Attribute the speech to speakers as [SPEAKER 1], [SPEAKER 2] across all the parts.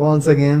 [SPEAKER 1] once again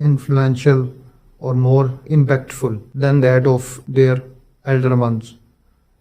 [SPEAKER 1] influential or more impactful than that of their elder ones।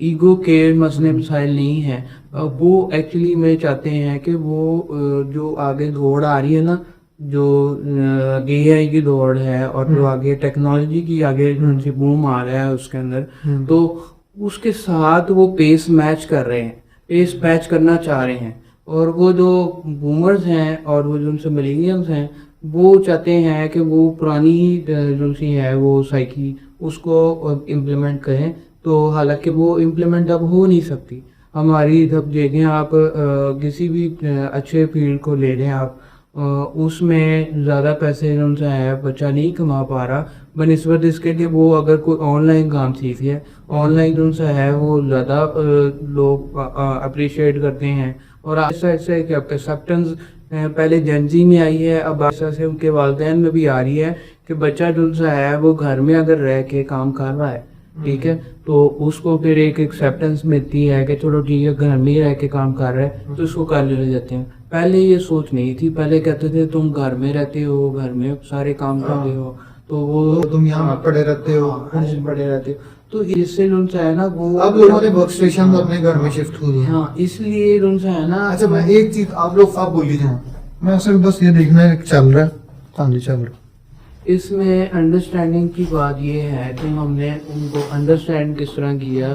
[SPEAKER 2] Ego کے مسئلے مسائل نہیں ہیں. وہ ایکچولی میں چاہتے ہیں کہ وہ جو آگے دوڑ آ رہی ہے نا, جو اے آئی کی دوڑ ہے اور جو آگے ٹیکنالوجی کی آگے جو بوم آ رہا ہے اس کے اندر, تو اس کے ساتھ وہ پیس میچ کر رہے ہیں, پیس میچ کرنا چاہ رہے ہیں. اور وہ جو بومرز ہیں اور وہ جو ان سے ملینیلز ہیں, وہ چاہتے ہیں کہ وہ پرانی جو سی ہے وہ سائیکی اس کو امپلیمنٹ کریں. تو حالانکہ وہ امپلیمنٹ اب ہو نہیں سکتی. ہماری جب دیکھیں آپ کسی بھی اچھے فیلڈ کو لے لیں آپ, اس میں زیادہ پیسے جو سے ہے بچہ نہیں کما پا رہا بنسبت اس کے کہ وہ اگر کوئی آن لائن کام سیکھ ہے, آن لائن جو سے ہے وہ زیادہ لوگ اپریشیٹ کرتے ہیں. اور ایسا ایسا کہ ایکسیپٹنس پہلے جنزی میں آئی ہے, اب ایسا سے ان کے والدین میں بھی آ رہی ہے کہ بچہ جو سا ہے وہ گھر میں اگر رہ کے کام کر رہا ہے, ٹھیک ہے, تو اس کو پھر ایک ایکسیپٹنس ملتی ہے کہ چلو ٹھیک ہے گھر میں ہی رہ کے کام کر رہا ہے تو اس کو کر لے جاتے ہیں. پہلے یہ سوچ نہیں تھی, پہلے کہتے تھے تم گھر میں رہتے ہو, گھر میں سارے کام کر رہے ہو, تو وہ
[SPEAKER 1] تم یہاں پڑے رہتے ہو,
[SPEAKER 2] پڑے رہتے ہو. تو اس سے جو ہے نا وہ
[SPEAKER 1] اب لوگوں نے ورک اسٹیشن اپنے گھر میں شفٹ ہوئی ہیں.
[SPEAKER 2] ہاں, اس لیے جو ہے نا.
[SPEAKER 1] اچھا میں ایک چیز آپ لوگ آپ بولی جائیں, میں صرف بس یہ دیکھنا ہے کہ چل رہا ہے, ہاں جی چل رہا ہے.
[SPEAKER 2] اس میں انڈرسٹینڈنگ کی بات یہ ہے کہ ہم نے ان کو انڈرسٹینڈ کس طرح کیا,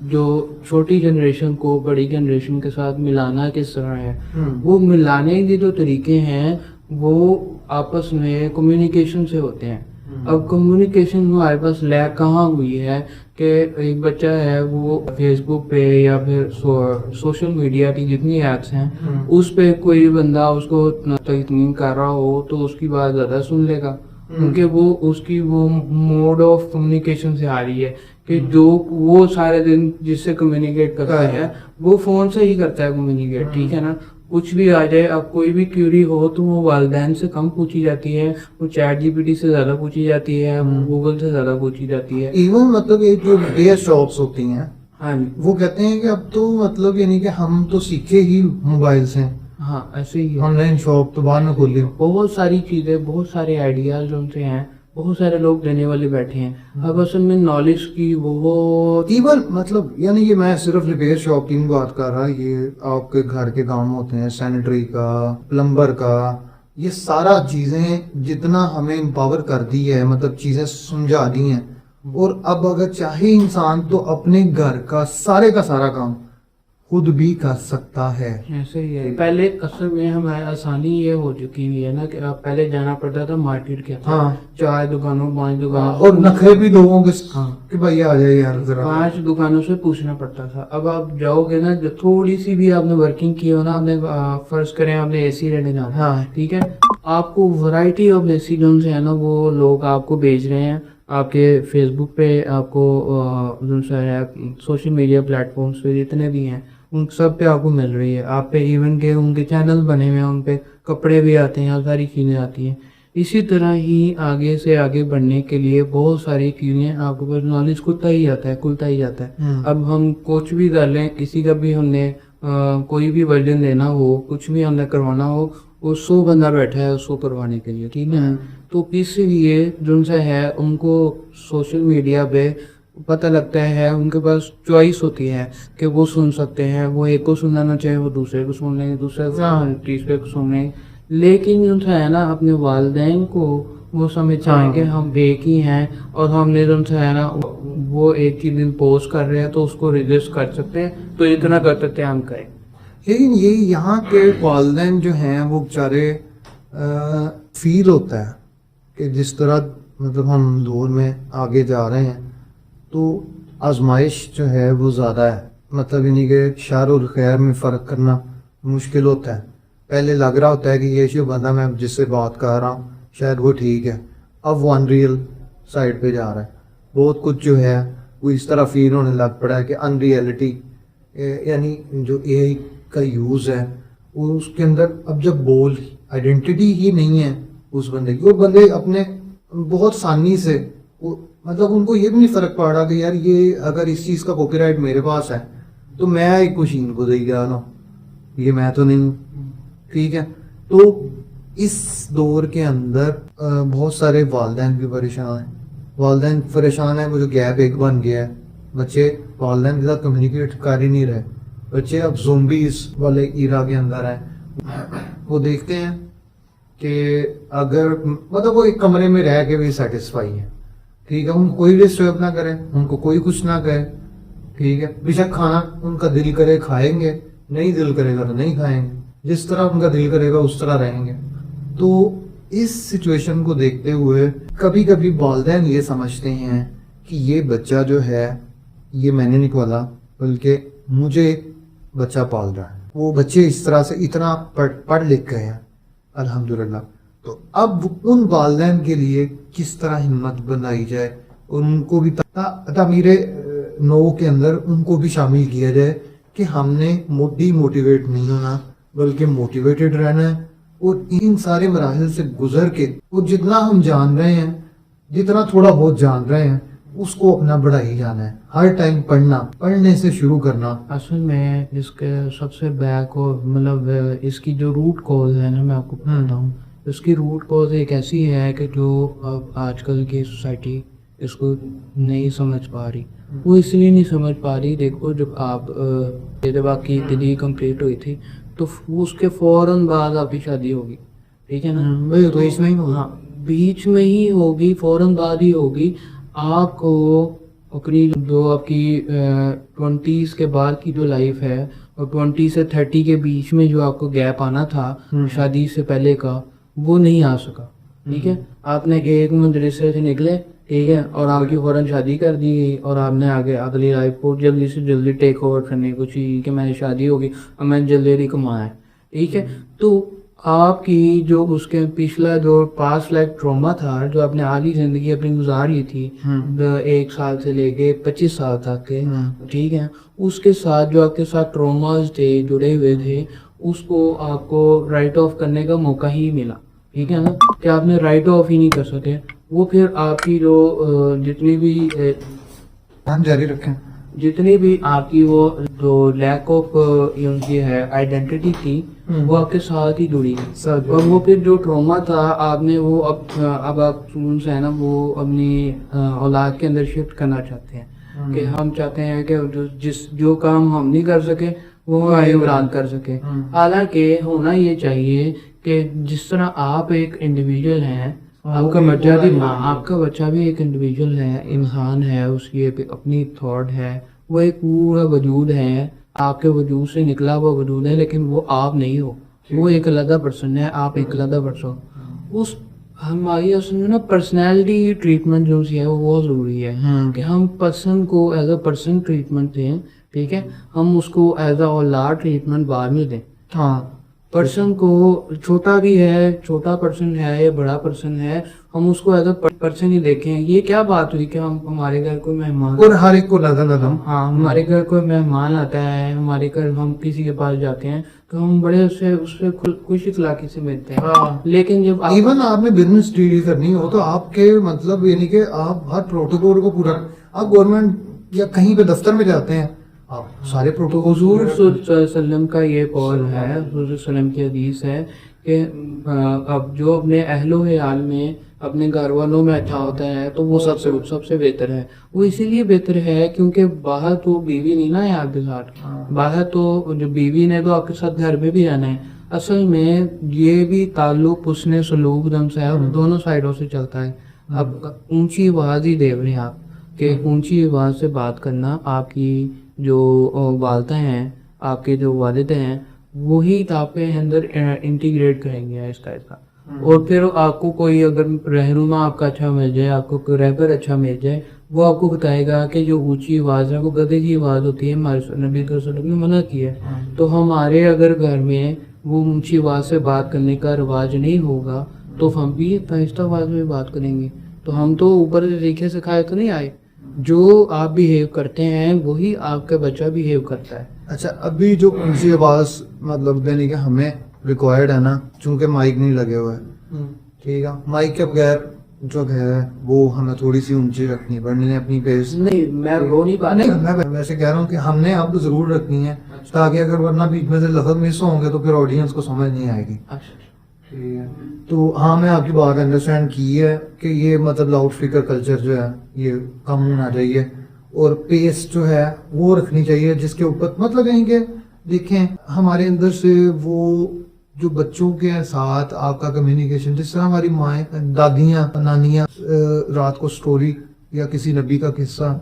[SPEAKER 2] جو چھوٹی جنریشن کو بڑی جنریشن کے ساتھ ملانا کس طرح ہے. وہ ملانے کے جو طریقے ہیں وہ آپس میں کمیونیکیشن سے ہوتے ہیں. اب کمیونیکیشن ہمارے پاس لیک کہاں ہوئی ہے کہ ایک بچہ ہے وہ فیس بک پہ یا پھر سوشل میڈیا کی جتنی ایپس ہیں اس پہ کوئی بندہ اس کو تقسیم کر رہا ہو تو اس کی بات زیادہ سن لے گا, کیونکہ وہ اس کی وہ موڈ آف کمیونیکیشن سے آ رہی ہے کہ جو وہ سارے دن جس سے کمیونیکیٹ کرتا ہے وہ فون سے ہی کرتا ہے کمیونیکیٹ, ٹھیک ہے نا. کچھ بھی آ جائے, اب کوئی بھی کیوری ہو تو وہ والدین سے کم پوچھی جاتی ہے, وہ چیٹ جی پی ٹی سے زیادہ پوچھی جاتی ہے, گوگل سے زیادہ پوچھی جاتی ہے.
[SPEAKER 1] ایون مطلب یہ جو ڈے شاپس ہوتی ہیں
[SPEAKER 2] ہاں
[SPEAKER 1] وہ کہتے ہیں کہ اب تو مطلب یعنی کہ ہم تو سیکھے ہی موبائل سے,
[SPEAKER 2] ہاں ایسے ہی
[SPEAKER 1] آن لائن شاپ تو بعد میں کھولی.
[SPEAKER 2] بہت ساری چیزیں, بہت سارے آئیڈیاز جو سے ہیں, بہت سارے لوگ دینے والے بیٹھے ہیں. اب اصل میں نالج کی بہت
[SPEAKER 1] ایون مطلب یعنی یہ میں صرف ریپیئر شاپ کی بات کر رہا, یہ آپ کے گھر کے کام ہوتے ہیں, سینیٹری کا, پلمبر کا, یہ سارا چیزیں جتنا ہمیں امپاور کر دی ہے, مطلب چیزیں سمجھا دی ہیں. اور اب اگر چاہے انسان تو اپنے گھر کا سارا کام خود بھی کر سکتا ہے.
[SPEAKER 2] ایسے ہی ہے. پہلے اصل میں ہماری آسانی یہ ہو چکی ہوئی ہے نا کہ اب پہلے جانا پڑتا تھا مارکیٹ کے,
[SPEAKER 1] ہاں
[SPEAKER 2] 4 دکانوں 5 دکانوں,
[SPEAKER 1] اور نخرے بھی لوگوں کے کہ بھائی آ جائے یار ذرا,
[SPEAKER 2] 5 دکانوں سے پوچھنا پڑتا تھا. اب آپ جاؤ گے نا, جو تھوڑی سی بھی آپ نے ورکنگ کی ہو نا, آپ نے فرض کریں آپ نے اے سی لینے جانا,
[SPEAKER 1] ہاں
[SPEAKER 2] ٹھیک ہے, آپ کو ورائٹی آف اے سی جو ہے نا وہ لوگ آپ کو بھیج رہے ہیں آپ کے فیس بک پہ, آپ کو جو ہے سوشل میڈیا پلیٹ فارمس پہ جتنے بھی ہیں ان سب پہ آپ کو مل رہی ہے. آپ پہ ایون کہ ان کے چینل بنے ہوئے ہیں, ان پہ کپڑے بھی آتے ہیں, ساری چیزیں آتی ہیں. اسی طرح ہی آگے سے آگے بڑھنے کے لیے بہت ساری چیزیں آپ کو نالج کھلتا ہی جاتا ہے. اب ہم کچھ بھی کر لیں, کسی کا بھی ہم نے کوئی بھی ورژن لینا ہو, کچھ بھی ہم نے کروانا ہو, وہ 100 بندہ بیٹھا ہے اس کو کروانے کے لیے, ٹھیک ہے. تو اس لیے جو سے ہے ان کو سوشل میڈیا پہ پتہ لگتا ہے, ان کے پاس چوائس ہوتی ہے کہ وہ سن سکتے ہیں, وہ ایک کو سننا چاہے وہ دوسرے کو سن لیں, دوسرے تیسرے کو سن لیں. لیکن جو ہے نا اپنے والدین کو وہ سمجھائیں کہ ہم ایک ہی ہیں, اور ہم نے جو ہے نا وہ ایک ہی دن پوسٹ کر رہے ہیں تو اس کو ریجسٹ کر سکتے ہیں, تو اتنا کر سکتے ہیں ہم کریں.
[SPEAKER 1] لیکن یہی یہاں کے والدین جو ہیں وہ بیچارے فیل ہوتا ہے کہ جس طرح مطلب ہم دور میں آگے جا رہے ہیں تو آزمائش جو ہے وہ زیادہ ہے, مطلب یعنی کہ شر اور خیر میں فرق کرنا مشکل ہوتا ہے. پہلے لگ رہا ہوتا ہے کہ یہ جو بندہ میں جس سے بات کر رہا ہوں شاید وہ ٹھیک ہے, اب وہ ان ریئل سائڈ پہ جا رہا ہے. بہت کچھ جو ہے وہ اس طرح فیل ہونے لگ پڑا ہے کہ ان ریئلٹی, یعنی جو اے آئی کا یوز ہے وہ اس کے اندر اب جب بول آئیڈینٹی ہی نہیں ہے اس بندے کی, وہ بندے اپنے بہت آسانی سے مطلب ان کو یہ بھی نہیں فرق پڑ رہا کہ یار یہ اگر اس چیز کا کاپی رائٹ میرے پاس ہے تو میں ایک مشین کو دے گیا نا, یہ میں تو نہیں ہوں, ٹھیک ہے. تو اس دور کے اندر بہت سارے والدین بھی پریشان ہیں, وہ جو گیپ ایک بن گیا ہے بچے والدین کے ساتھ کمیونیکیٹ کر ہی نہیں رہے. بچے اب زومبیز والے ایرا کے اندر ہیں. وہ دیکھتے ہیں کہ اگر مطلب وہ ایک کمرے میں رہ کے بھی سیٹسفائی ہے, ٹھیک ہے, ان کو کوئی ڈسٹرب نہ کرے, ان کو کوئی کچھ نہ کہے, ٹھیک ہے. بے شک کھانا ان کا دل کرے کھائیں گے, نہیں دل کرے گا تو نہیں کھائیں گے, جس طرح ان کا دل کرے گا اس طرح رہیں گے. تو اس سچویشن کو دیکھتے ہوئے کبھی کبھی والدین یہ سمجھتے ہیں کہ یہ بچہ جو ہے یہ میں نے نہیں پالا بلکہ مجھے بچہ پال رہا ہے. وہ بچے اس طرح سے اتنا پڑھ لکھ گئے ہیں الحمدللہ. تو اب ان والدین کے لیے کس طرح ہمت بنائی جائے, ان کو بھی تعمیر نو کے اندر ان کو بھی شامل کیا جائے کہ ہم نے ڈی موٹیویٹ نہیں ہونا بلکہ موٹیویٹڈ رہنا ہے, اور ان سارے مراحل سے گزر کے وہ جتنا ہم جان رہے ہیں, جتنا تھوڑا بہت جان رہے ہیں, اس کو اپنا بڑھائی جانا ہے. ہر ٹائم پڑھنے سے شروع کرنا.
[SPEAKER 2] اصل میں اس کے سب سے بیک اور مطلب اس کی جو روٹ کوز ہے نا, میں آپ کو بتاتا ہوں. اس کی روٹ کوز ایک ایسی ہے کہ جو آج کل کی سوسائٹی اس کو نہیں سمجھ پا رہی. وہ اس لیے نہیں سمجھ پا رہی, دیکھو جب آپ کی ڈگری کمپلیٹ ہوئی تھی تو اس کے فوراً بعد آپ کی شادی ہوگی, ٹھیک ہے نا,
[SPEAKER 1] تو اس میں
[SPEAKER 2] ہاں بیچ میں ہی ہوگی, فوراً بعد ہی ہوگی. آپ کو اپنی جو آپ کی 20s کے بعد کی جو لائف ہے اور 20 سے 30 کے بیچ میں جو آپ کو گیپ آنا تھا شادی سے پہلے کا, وہ نہیں آ سکا, ٹھیک ہے. آپ نے ایک مدرسے سے نکلے, ٹھیک ہے, اور آپ کی فوراً شادی کر دی گئی, اور آپ نے آگے اگلی لائف کو جلدی سے جلدی ٹیک اوور کرنے کو چاہیے کہ میں نے شادی ہوگی اور میں نے جلدی کمایا ہے, ٹھیک ہے. تو آپ کی جو اس کے پچھلا جو پاس لائف ٹراما تھا, جو آپ نے آدھی زندگی اپنی گزاری تھی 1 سال سے لے کے 25 سال تک کے, ٹھیک ہے, اس کے ساتھ جو آپ کے ساتھ ٹراماز تھے جڑے ہوئے تھے, اس کو آپ کو رائٹ آف کرنے کا موقع ہی ملا, ٹھیک ہے نا, کہ آپ نے رائٹ آف ہی نہیں کر سکے. وہ پھر آپ کی جو جتنی بھی
[SPEAKER 1] جاری رکھیں,
[SPEAKER 2] جتنی بھی آپ کی وہ جو لیک آف یہ ہے آئیڈینٹی تھی, وہ آپ کے ساتھ ہی جڑی ہے. اور وہ پھر جو ٹراما تھا آپ نے وہ اب آپ سے ہے نا وہ اپنی اولاد کے اندر شفٹ کرنا چاہتے ہیں کہ ہم چاہتے ہیں کہ جو کام ہم نہیں کر سکے وہ ہماری اولاد کر سکے. حالانکہ ہونا یہ چاہیے کہ جس طرح آپ ایک انڈیویجول ہیں, آپ کا بچہ بھی ایک انڈیویجول ہے, انسان ہے, اس کی اپنی تھاٹ ہے, وہ ایک پورا وجود ہے, آپ کے وجود سے نکلا ہوا وجود ہے, لیکن وہ آپ نہیں ہو, وہ ایک علیحدہ پرسن ہے, آپ ایک علیحدہ پرسن. اس ہماری اصل میں نا پرسنالٹی ٹریٹمنٹ جو ہے وہ بہت ضروری ہے کہ ہم پرسن کو ایز اے پرسن ٹریٹمنٹ دیں, ٹھیک ہے, ہم اس کو ایز اے اولاد ٹریٹمنٹ بعد میں دیں.
[SPEAKER 1] ہاں,
[SPEAKER 2] پرسن کو چھوٹا بھی ہے, چھوٹا پرسن ہے یا بڑا پرسن ہے, ہم اس کو ایز اے پرسن ہی دیکھیں. یہ کیا بات ہوئی کہ ہم ہمارے گھر کوئی مہمان,
[SPEAKER 1] اور ہر ایک کو لگا
[SPEAKER 2] ہاں ہمارے گھر کوئی مہمان آتا ہے, ہمارے گھر ہم کسی کے پاس جاتے ہیں تو ہم بڑے اس سے خوش اخلاقی سے ملتے ہیں. لیکن جب
[SPEAKER 1] ایون آپ نے بزنس ڈیل کرنی ہو تو آپ کے مطلب یعنی کہ آپ ہر پروٹوکول کو پورا, آپ گورنمنٹ یا کہیں پہ دفتر میں جاتے ہیں آپ سارے پروٹوکول.
[SPEAKER 2] حضور صلی اللہ علیہ وسلم کا یہ قول ہے, حضور صلی اللہ علیہ وسلم کی حدیث ہے کہ اب جو اپنے اہل و عیال میں اپنے گھر والوں میں اچھا ہوتا ہے تو وہ سب سے بہتر ہے. وہ اسی لیے بہتر ہے کیونکہ باہر تو بیوی نہیں نا ہے آپ کے ساتھ, باہر تو جو بیوی نے تو آپ کے ساتھ گھر میں بھی رہنا ہے. اصل میں یہ بھی تعلق حسن سلوک دم سے ہے, دونوں سائڈوں سے چلتا ہے. اب اونچی آواز ہی دے رہے ہیں آپ کہ اونچی آواز سے بات کرنا, آپ کی جو والدہ ہیں, آپ کے جو والد ہیں, وہی آپ کے اندر انٹیگریٹ کریں گے اس کا. اور پھر آپ کو کوئی اگر رہنما آپ کا اچھا مل جائے, آپ کو کوئی رہبر اچھا مل جائے, وہ آپ کو بتائے گا کہ جو اونچی آواز ہے وہ گدھے کی آواز ہوتی ہے, ہمارے نبی صلی اللہ علیہ وسلم نے منع کیا ہے. تو ہمارے اگر گھر میں وہ اونچی آواز سے بات کرنے کا رواج نہیں ہوگا تو ہم بھی آہستہ آواز میں بات کریں گے. تو ہم تو اوپر سے سیکھے سکھائے تو نہیں آئے, جو آپ بیہیو کرتے ہیں وہی آپ کا بچہ بیہیو کرتا ہے.
[SPEAKER 1] اچھا, ابھی جو اونچی آواز مطلب دینے کے ہمیں ریکوائرڈ ہے نا, چونکہ مائک نہیں لگے ہوئے, ٹھیک ہے, مائک کے بغیر جو ہے وہ ہمیں تھوڑی سی اونچی رکھنی پڑنی ہے اپنی پیس.
[SPEAKER 2] نہیں میں وہ نہیں بات,
[SPEAKER 1] میں ویسے کہہ رہا ہوں کہ ہم نے اب ضرور رکھنی ہے تاکہ اگر ورنہ بیچ میں سے لفظ مس ہوں گے تو پھر آڈینس کو سمجھ نہیں آئے گی. تو ہاں میں آپ کی بات انڈرسٹینڈ کی ہے کہ یہ مطلب لاؤڈ اسپیکر کلچر جو ہے یہ کم ہونا چاہیے, اور پیس جو ہے وہ رکھنی چاہیے جس کے اوپر مت لگائیں گے. دیکھیں ہمارے اندر سے وہ جو بچوں کے ساتھ آپ کا کمیونیکیشن، جس طرح ہماری مائیں، دادیاں، نانیاں رات کو سٹوری یا کسی نبی کا قصہ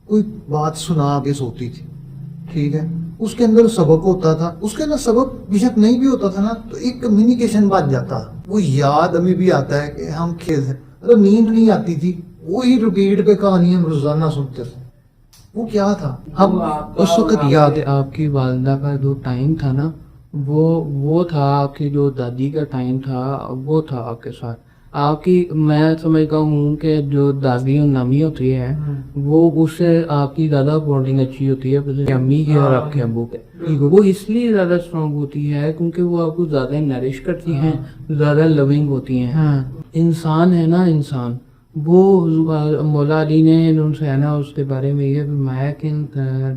[SPEAKER 1] کوئی بات سنا کے سوتی تھی، ٹھیک ہے، اس کے اندر سبق ہوتا تھا، اس کے اندر سبق بیشک نہیں بھی ہوتا تھا نا تو ایک کمیونیکیشن بن جاتا. وہ یاد ہمیں بھی آتا ہے کہ ہم کھیل ہیں، مطلب نیند نہیں آتی تھی، وہی ریپیٹ پہ کہانی ہم روزانہ سنتے تھے. وہ کیا تھا ہم اس وقت یاد ہے.
[SPEAKER 2] آپ کی والدہ کا جو ٹائم تھا نا وہ تھا، آپ کی جو دادی کا ٹائم تھا وہ تھا آپ کے ساتھ. آپ کی میں سمجھتا ہوں کہ جو دادی اور نامی ہوتی ہے وہ اس سے آپ کی زیادہ بانڈنگ اچھی ہوتی ہے امی کی اور آپ کے ابو کے. وہ اس لیے زیادہ اسٹرانگ ہوتی ہے کیونکہ وہ آپ کو زیادہ نرش کرتی ہیں، زیادہ لونگ ہوتی ہیں. انسان ہے نا، انسان وہ مولا علی نے ان سے ہے نا اس کے بارے میں یہ فرمایا کہ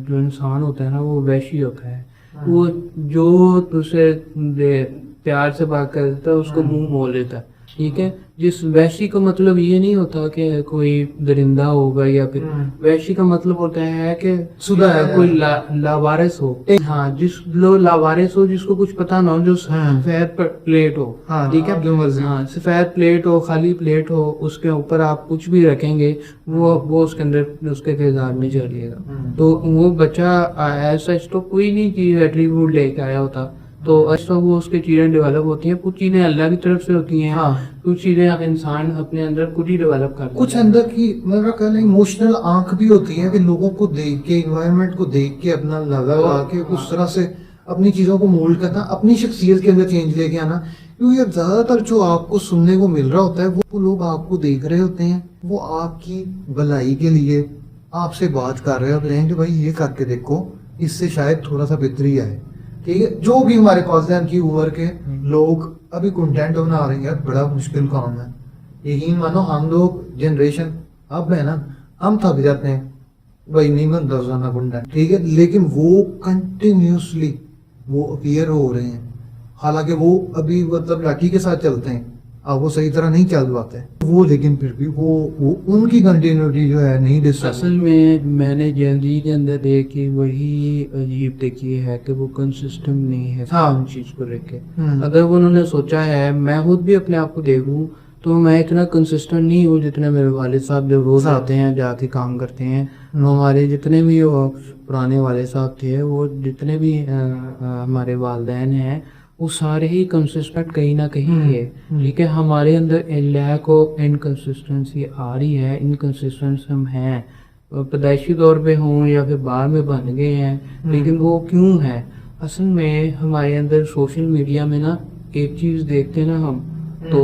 [SPEAKER 2] جو انسان ہوتا ہے نا وہ وحشی ہوتا ہے. وہ جو تجھے پیار سے بات کرتا ہے اس کو منہ موڑ لیتا ہے، ٹھیک ہے. جس وحشی کا مطلب یہ نہیں ہوتا کہ کوئی درندہ ہوگا یا پھر وحشی کا مطلب ہوتا ہے کہ
[SPEAKER 1] شدہ ہے،
[SPEAKER 2] کوئی لاوارث ہو. ہاں، جس لو لاوارث ہو، جس کو کچھ پتا نہ ہو، جو سفید پلیٹ ہو، ٹھیک ہے، ہاں سفید پلیٹ ہو، خالی پلیٹ ہو، اس کے اوپر آپ کچھ بھی رکھیں گے وہ اس کے اندر اس کے کردار میں چلیے گا. تو وہ بچہ ایسا تو کوئی نہیں چیز ایٹریبیوٹ لے کے آیا ہوتا، تو ایسا وہ اس کی چیزیں ڈیولپ ہوتی ہیں. کچھ چیزیں اللہ کی طرف سے ہوتی ہیں، کچھ چیزیں انسان اپنے اندر خود ہی ڈیولپ کرتا ہے.
[SPEAKER 1] کچھ اندر کی میرا کہنا ایموشنل آنکھ بھی ہوتی ہے کہ لوگوں کو دیکھ کے، انوائرمنٹ کو دیکھ کے اپنا لگا کے اس طرح سے اپنی چیزوں کو مولڈ کرنا، اپنی شخصیت کے اندر چینج لے کے آنا. کیونکہ زیادہ تر جو آپ کو سننے کو مل رہا ہوتا ہے وہ لوگ آپ کو دیکھ رہے ہوتے ہیں، وہ آپ کی بھلائی کے لیے آپ سے بات کر رہے ہوتے ہیں کہ بھائی یہ کر کے دیکھو، اس سے شاید تھوڑا سا بہتری آئے. ٹھیک ہے، جو بھی ہمارے والدین کی عمر کے لوگ ابھی کنٹینٹ بنا رہے ہیں، بڑا مشکل کام ہے. یقین مانو ہم لوگ جنریشن اب ہے نا، ہم تھک جاتے ہیں بھائی نہیں بنتا روزانہ کنٹینٹ، ٹھیک ہے، لیکن وہ کنٹینیوسلی وہ اپیئر ہو رہے ہیں. حالانکہ وہ ابھی مطلب لاٹھی کے ساتھ چلتے ہیں، اب وہ صحیح طرح نہیں چل پاتے وہ، لیکن پھر بھی وہ ان کی کنٹینیوٹی جو ہے نہیں ڈسٹرب.
[SPEAKER 2] اصل میں نے جلدی کے اندر دیکھی وہی عجیب دیکھی ہے کہ وہ کنسسٹنٹ نہیں ہے ان چیز کو لے کے. اگر انہوں نے سوچا ہے، میں خود بھی اپنے آپ کو دیکھوں تو میں اتنا کنسسٹنٹ نہیں ہوں جتنے میرے والد صاحب جو روز آتے ہیں، جا کے کام کرتے ہیں. ہمارے جتنے بھی پرانے والد صاحب تھے، وہ جتنے بھی ہمارے والدین ہیں، وہ سارے ہی کنسسٹنٹ کہیں نہ کہیں ہے. ٹھیک ہے، ہمارے اندر لیک آف انکنسسٹنسی آ رہی ہے. انکنسسٹنس ہم ہیں، پیدائشی طور پہ ہوں یا پھر بعد میں بن گئے ہیں، لیکن وہ کیوں ہے؟ اصل میں ہمارے اندر سوشل میڈیا میں نا ایک چیز دیکھتے نا ہم، تو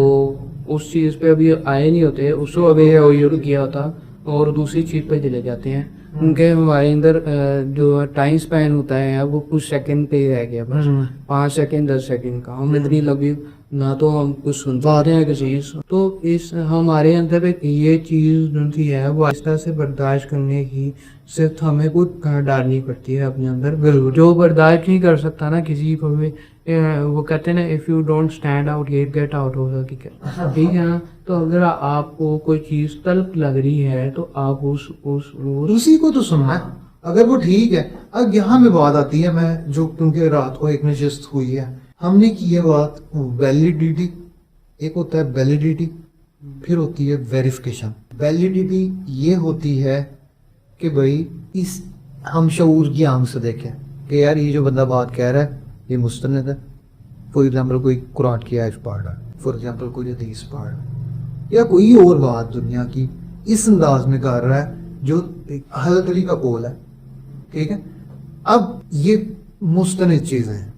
[SPEAKER 2] اس چیز پہ ابھی آئے نہیں ہوتے، اس کو ابھی کیا ہوتا اور دوسری چیز پہ چلے جاتے ہیں. کیونکہ ہمارے اندر جو ٹائم سپین ہوتا ہے وہ کچھ سیکنڈ پہ ہی رہ گیا، بس 5 سیکنڈ 10 سیکنڈ کا. ہم اتنی لگی نہ تو ہم کچھ سن پاتے ہیں کسی چیز، تو اس ہمارے اندر ایک یہ چیز جو تھی ہے وہ آہستہ سے برداشت کرنے کی صرف ہمیں کچھ ڈالنی پڑتی ہے اپنے اندر. جو برداشت نہیں کر سکتا نا کسی کو بھی، وہ کہتے ہیں نا if you don't stand out get out ہوگا، ٹھیک ہے نا. تو اگر آپ کو کوئی چیز تلخ لگ رہی ہے تو آپ
[SPEAKER 1] اسی کو تو سننا ہے اگر وہ ٹھیک ہے. اب یہاں میں بات آتی ہے، میں جو کیونکہ رات کو ایک نشست ہوئی ہے، ہم نے کی ہے بات ویلیڈیٹی. ایک ہوتا ہے ویلیڈیٹی، پھر ہوتی ہے ویریفیکیشن. ویلیڈیٹی یہ ہوتی ہے کہ بھائی اس ہم شعور کی آنکھ سے دیکھیں کہ یار یہ جو بندہ بات کہہ رہا ہے یہ مستند ہے. فور ایگزامپل کوئی قرآن کی آیت پڑھ رہا ہے، فور ایگزامپل کوئی حدیث پڑھ رہا ہے، یا کوئی اور بات دنیا کی اس انداز میں کر رہا ہے جو حضرت علی کا قول ہے، ٹھیک ہے. اب یہ مستند چیزیں ہیں،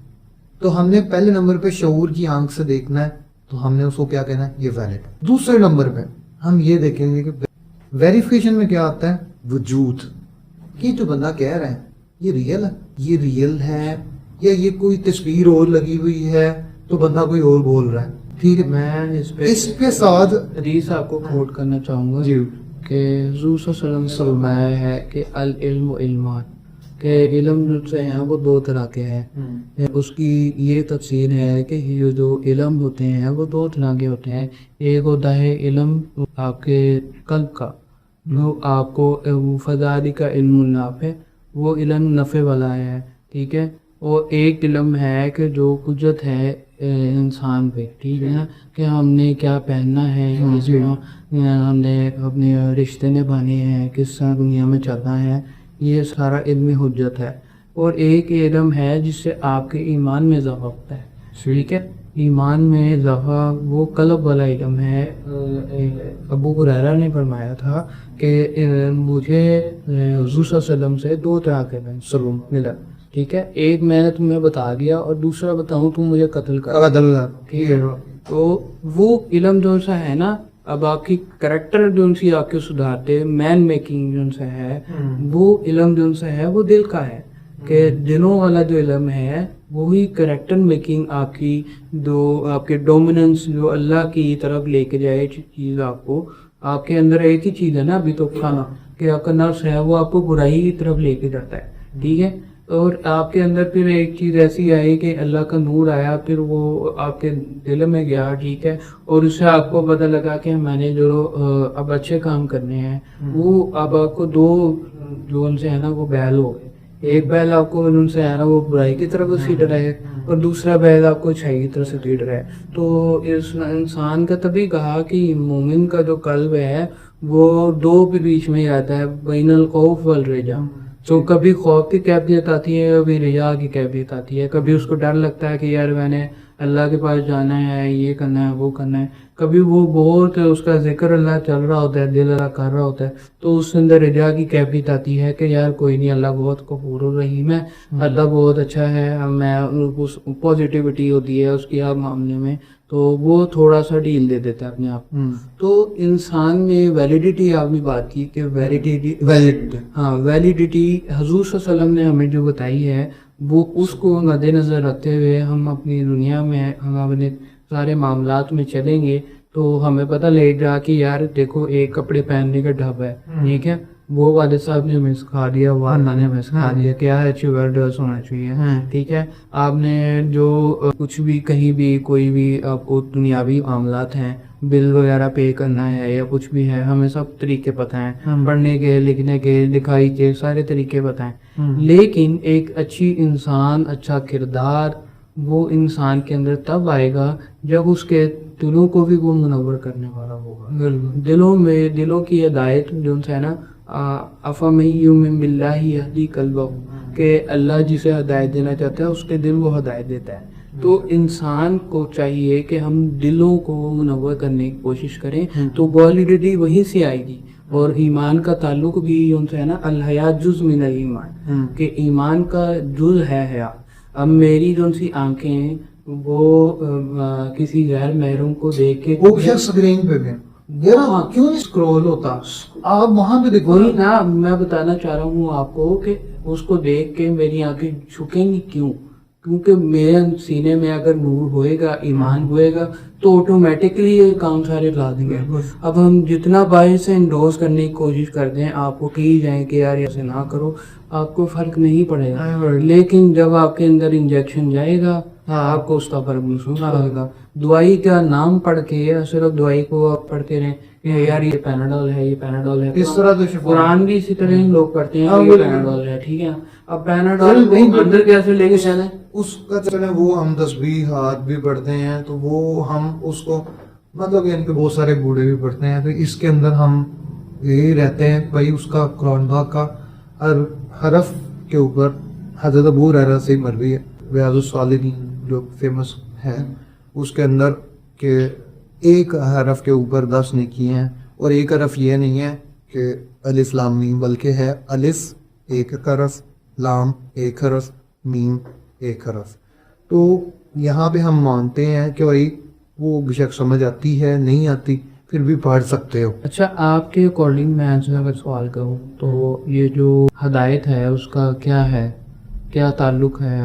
[SPEAKER 1] تو ہم نے پہلے نمبر پہ شعور کی آنکھ سے دیکھنا ہے، تو ہم نے اس کو کیا کہنا ہے، یہ ویلڈ. دوسرے نمبر پہ ہم یہ دیکھیں گے کہ ویریفیکیشن میں کیا آتا ہے، وجود کہ جو بندہ کہہ رہا ہے یہ ریئل ہے، یہ ریئل ہے، یا یہ کوئی تصویر اور لگی ہوئی ہے تو بندہ کوئی اور بول رہا ہے. ٹھیک ہے،
[SPEAKER 2] میں
[SPEAKER 1] اس پہ ساتھ
[SPEAKER 2] حدیث آپ کو کوٹ کرنا چاہوں گا
[SPEAKER 1] جی
[SPEAKER 2] کہ حضور صلی اللہ علیہ وسلم نے فرمایا ہے کہ العلم و علمان، کہ علم جو ہیں وہ 2 طرح کے ہیں. اس کی یہ تفسیر ہے کہ یہ جو علم ہوتے ہیں وہ 2 طرح کے ہوتے ہیں. ایک ہوتا ہے علم آپ کے قلب کا، وہ آپ کو فضاری کا علم النافع، وہ علم نفع والا ہے، ٹھیک ہے. اور ایک علم ہے کہ جو قدرت ہے انسان پہ، ٹھیک ہے نا، کہ ہم نے کیا پہننا ہے، ہم نے اپنے رشتے نبھانے ہیں، کس طرح دنیا میں چلنا ہے، یہ سارا علم حجت ہے. اور ایک علم ہے جس سے آپ کے ایمان میں اضافہ ہوتا ہے، ٹھیک ہے. ایمان میں اضافہ وہ قلب والا علم ہے. ابو ہریرہ نے فرمایا تھا کہ مجھے حضور صلی اللہ علیہ وسلم سے 2 طرح کے علم ملا، ٹھیک ہے. ایک میں نے تمہیں بتا دیا اور دوسرا بتاؤں تم مجھے قتل کر، ٹھیک ہے. تو وہ علم جو سا ہے نا، اب آپ کی کریکٹر جو سی آپ کے سدھارتے، مین میکنگ جو سا ہے، وہ علم جو سا ہے وہ دل کا ہے. کہ دلوں والا جو علم ہے وہی کریکٹر میکنگ آپ کی، جو آپ کے ڈومیننس جو اللہ کی طرف لے کے جائے چیز آپ کو. آپ کے اندر ایک ہی چیز ہے نا ابھی تو کھانا، کہ آپ کا نفس ہے وہ آپ کو برائی کی طرف لے کے جاتا ہے، ٹھیک ہے. اور آپ کے اندر پھر ایک چیز ایسی آئی کہ اللہ کا نور آیا، پھر وہ آپ کے دل میں گیا، ٹھیک ہے. اور اس سے آپ کو پتہ لگا کہ میں نے جو اب اچھے کام کرنے ہیں، وہ اب آپ کو 2 جو ان سے ہے نا وہ بیل ہو گئے. ایک بیل آپ کو ان سے ہے نا وہ برائی کی طرف سیٹ رہا ہے، اور دوسرا بیل آپ کو اچھائی کی طرف سے سیٹ رہا ہے. تو اس انسان کا تبھی کہا کہ مومن کا جو قلب ہے وہ 2 کے بیچ میں آتا ہے، بین الخوف والرجا. تو کبھی خوف کی کیفیت آتی ہے، کبھی رجا کی کیفیت آتی ہے. کبھی اس کو ڈر لگتا ہے کہ یار میں نے اللہ کے پاس جانا ہے، یہ کرنا ہے، وہ کرنا ہے. کبھی وہ بہت اس کا ذکر اللہ چل رہا ہوتا ہے، دل اللہ کر رہا ہوتا ہے، تو اس کے اندر رجا کی کیفیت آتی ہے کہ یار کوئی نہیں، اللہ بہت غفور الرحیم ہے، اللہ بہت اچھا ہے. میں پازیٹیوٹی ہوتی ہے اس کی آپ معاملے میں، تو وہ تھوڑا سا ڈیل دے دیتا ہے اپنے آپ. تو انسان میں ویلیڈیٹی، آپ نے بات کی کہ ویلیڈیٹی، ہاں ویلیڈیٹی حضور صلی اللہ علیہ وسلم نے ہمیں جو بتائی ہے، وہ اس کو مد نظر رکھتے ہوئے ہم اپنی دنیا میں، ہم اپنے سارے معاملات میں چلیں گے تو ہمیں پتہ لگے گا کہ یار دیکھو ایک کپڑے پہننے کا ڈھب ہے، ٹھیک ہے. وہ والد صاحب نے ہمیں سکھا دیا، وہ اللہ نے ہمیں سکھا دیا کیا ہے اچھی ویل ڈریس ہونا چاہیے، ٹھیک ہے. آپ نے جو کچھ بھی کہیں بھی کوئی بھی آپ کو دنیاوی معاملات ہیں، بل وغیرہ پے کرنا ہے یا کچھ بھی ہے، ہمیں سب طریقے پتہ ہیں، پڑھنے کے، لکھنے کے، لکھائی کے سارے طریقے پتہ ہیں. لیکن ایک اچھی انسان، اچھا کردار وہ انسان کے اندر تب آئے گا جب اس کے دلوں کو بھی وہ منور کرنے والا ہوگا. دلوں میں، دلوں کی ہدایت جو ہے نا، افمن یؤمن باللہ یہدی قلبہ، کہ اللہ جسے ہدایت دینا چاہتا ہے اس کے دل وہ ہدایت دیتا ہے. تو انسان کو چاہیے کہ ہم دلوں کو منور کرنے کی کوشش کریں، تو ویلیڈیٹی وہیں سے آئے گی. اور ایمان کا تعلق بھی ان سے ہے نا، الحیا جز من الایمان، کہ ایمان کا جز ہے حیا. اب میری جو سی آنکھیں وہ کسی غیر محروم کو دیکھ کے
[SPEAKER 1] وہ اسکرین پہ بھی کیوں نہیں اسکرول ہوتا، آپ وہاں پہ دیکھو
[SPEAKER 2] نا. میں بتانا چاہ رہا ہوں آپ کو کہ اس کو دیکھ کے میری آنکھیں جھکیں گی کیوں؟ کیونکہ میرے سینے میں اگر نور ہوئے گا، ایمان ہوئے گا، تو آٹومیٹکلی یہ کام سارے لا دیں گے. اب ہم جتنا باعث سے انڈورس کرنے کی کوشش کرتے ہیں، آپ کو کی جائیں کہ یار ایسے نہ کرو، آپ کو فرق نہیں پڑے گا. لیکن جب آپ کے اندر انجیکشن جائے گا، آپ کو اس کا فرق محسوس ہوگا. دوائی کا نام پڑھ کے، صرف دوائی کو آپ پڑھتے رہیں کہ یار یہ پیناڈول ہے، یہ پیناڈول ہے،
[SPEAKER 1] اس طرح تو
[SPEAKER 2] قرآن بھی اسی طرح لوگ پڑھتے ہیں یہ پیناڈول ہے، ٹھیک ہے. اب پیناڈول اندر کیسے لے کے چلیں؟
[SPEAKER 1] اس کا چلیں وہ ہم تسبیحات بھی پڑھتے ہیں، تو وہ ہم اس کو مطلب ان کے بہت سارے بوڑھے بھی پڑھتے ہیں، تو اس کے اندر ہم یہی رہتے ہیں بھائی اس کا قرآن پاک کا ہر حرف کے اوپر حضرت ابو ہریرہ سے مروی ہے، ریاض الصالحین جو فیمس ہے، اس کے اندر کہ ایک حرف کے اوپر 10 نیکی ہیں. اور ایک حرف یہ نہیں ہے کہ الف لام میم، بلکہ ہے الف ایک حرف، لام ایک حرف، میم ایک حرف. تو یہاں پہ ہم مانتے ہیں کہ بھائی وہ بے شک سمجھ آتی ہے، نہیں آتی پھر بھی پڑھ سکتے ہو.
[SPEAKER 2] اچھا، آپ کے اکارڈنگ میں سے اگر سوال کروں تو یہ جو ہدایت ہے اس کا کیا ہے، کیا تعلق ہے؟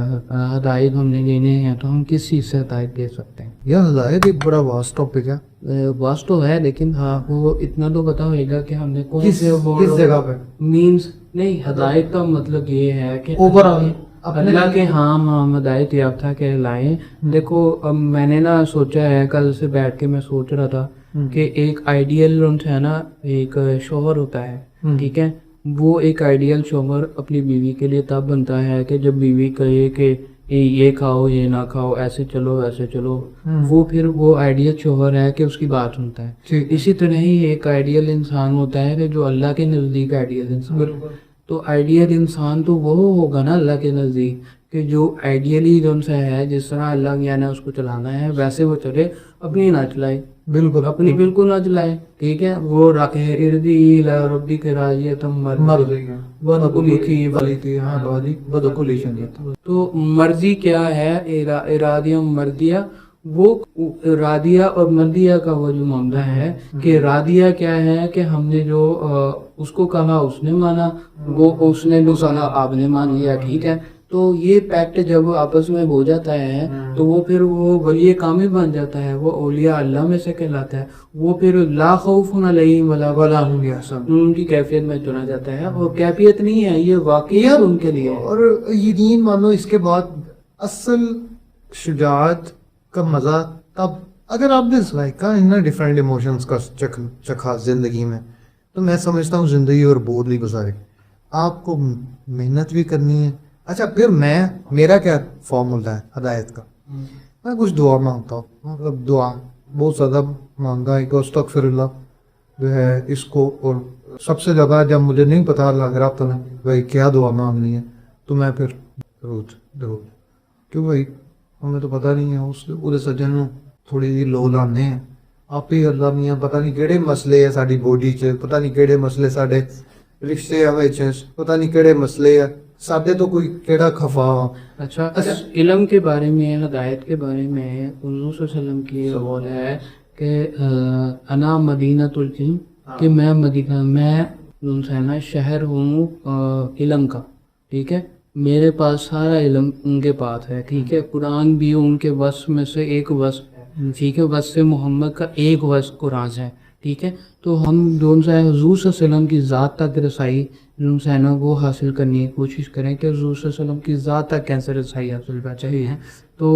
[SPEAKER 2] ہدایت ہم نے لینے ہیں تو ہم کس چیز سے ہدایت دے سکتے ہیں؟
[SPEAKER 1] یہ ہدایت ایک بڑا واسٹ ٹاپک ہے.
[SPEAKER 2] واس تو ہے، لیکن ہاں وہ اتنا تو پتا ہوئے گا کہ ہم نے کون سے
[SPEAKER 1] کس جگہ پہ
[SPEAKER 2] مینس نہیں. ہدایت کا مطلب یہ ہے کہ
[SPEAKER 1] اوپر
[SPEAKER 2] اللہ کے ہم ہدایت یافتہ کہلائیں. دیکھو اب میں نے نا سوچا ہے، کل سے بیٹھ کے میں سوچ رہا تھا کہ ایک آئیڈیل ہے نا ایک شوہر ہوتا ہے ٹھیک ہے، وہ ایک آئیڈیل شوہر اپنی بیوی کے لیے تب بنتا ہے کہ جب بیوی کہے کہ یہ کھاؤ یہ نہ کھاؤ، ایسے چلو ایسے چلو، وہ پھر وہ آئیڈیل شوہر ہے کہ اس کی بات سنتا ہے. اسی طرح ہی ایک آئیڈیل انسان ہوتا ہے کہ جو اللہ کے نزدیک آئیڈیل انسان ہے. تو آئیڈیل انسان تو وہ ہوگا نا اللہ کے نزدیک کہ جو آئیڈیلی جو سے ہے، جس طرح اللہ میاں نے اس کو چلانا ہے ویسے وہ چلے، اپنی نہ چلائے،
[SPEAKER 1] بالکل
[SPEAKER 2] اپنی بالکل نہ چلائے ٹھیک ہے. وہ رکھے اردی الی ربی کے راضی تم تو مرضی کیا ہے، ارادیہ مردیہ، وہ رادیہ اور مردیہ کا وہ جو معاملہ ہے کہ رادیہ کیا ہے کہ ہم نے جو اس کو کہا اس نے مانا، وہ اس نے جو کہا آپ نے مان لیا ٹھیک ہے. تو یہ پیکٹ جب آپس میں ہو جاتا ہے تو وہ پھر وہ ولی کامل بن جاتا ہے، وہ اولیاء اللہ میں سے کہلاتا ہے. وہ پھر لا خوف علیہم ولا هم یحزنون ان کی کیفیت میں چنا جاتا ہے، اور کیفیت نہیں ہے، یہ واقعیت ان کے لیے ہے.
[SPEAKER 1] اور یقین مانو اس کے بعد اصل شجاعت کا مزہ تب اگر آپ نے ذائقہ ان ڈفرینٹ ایموشنز کا چکھا زندگی میں، تو میں سمجھتا ہوں زندگی اور بور نہیں گزارے. آپ کو محنت بھی کرنی ہے. اچھا پھر میرا کیا فارمولا ہے ہدایت کا؟ میں کچھ دعا مانگتا ہوں، مطلب دعا بہت زیادہ مانگا ہے کہ استغفر اللہ جو ہے اس کو. اور سب سے زیادہ جب مجھے نہیں پتا لگ رہا تو بھائی کیا دعا مانگنی ہے، تو میں پھر درود کیوں بھائی ہمیں تو پتہ نہیں ہے. اس پورے سجن نوں تھوڑی جی لو لانے ہیں آپ ہی اللہ میاں، پتہ نہیں کہڑے مسئلے ہے ساری باڈی 'چ، پتہ نہیں کہڑے مسئلے سارے رشتے وچ، پتہ نہیں کہڑے مسئلے ہے سادے تو کوئی کیڑا خفا.
[SPEAKER 2] اچھا علم کے بارے میں، ہدایت کے بارے میں حضور صلی اللہ علیہ وسلم کی قول ہے کہ انا مدینۃ العلم، کہ میں مدینہ، میں نا شہر ہوں علم کا ٹھیک ہے. میرے پاس سارا علم ان کے پاس ہے ٹھیک ہے. قرآن بھی ان کے وصف میں سے ایک وصف ہے ٹھیک ہے، وصف محمد کا ایک وصف قرآن ہے ٹھیک ہے. تو ہم جو ہے حضور صلی اللہ علیہ وسلم کی ذات تک رسائی جو ہے نا وہ حاصل کرنے کی کوشش کریں کہ حضور صلی اللہ علیہ وسلم کی ذات تک کیسے رسائی حاصل کر چاہیے. تو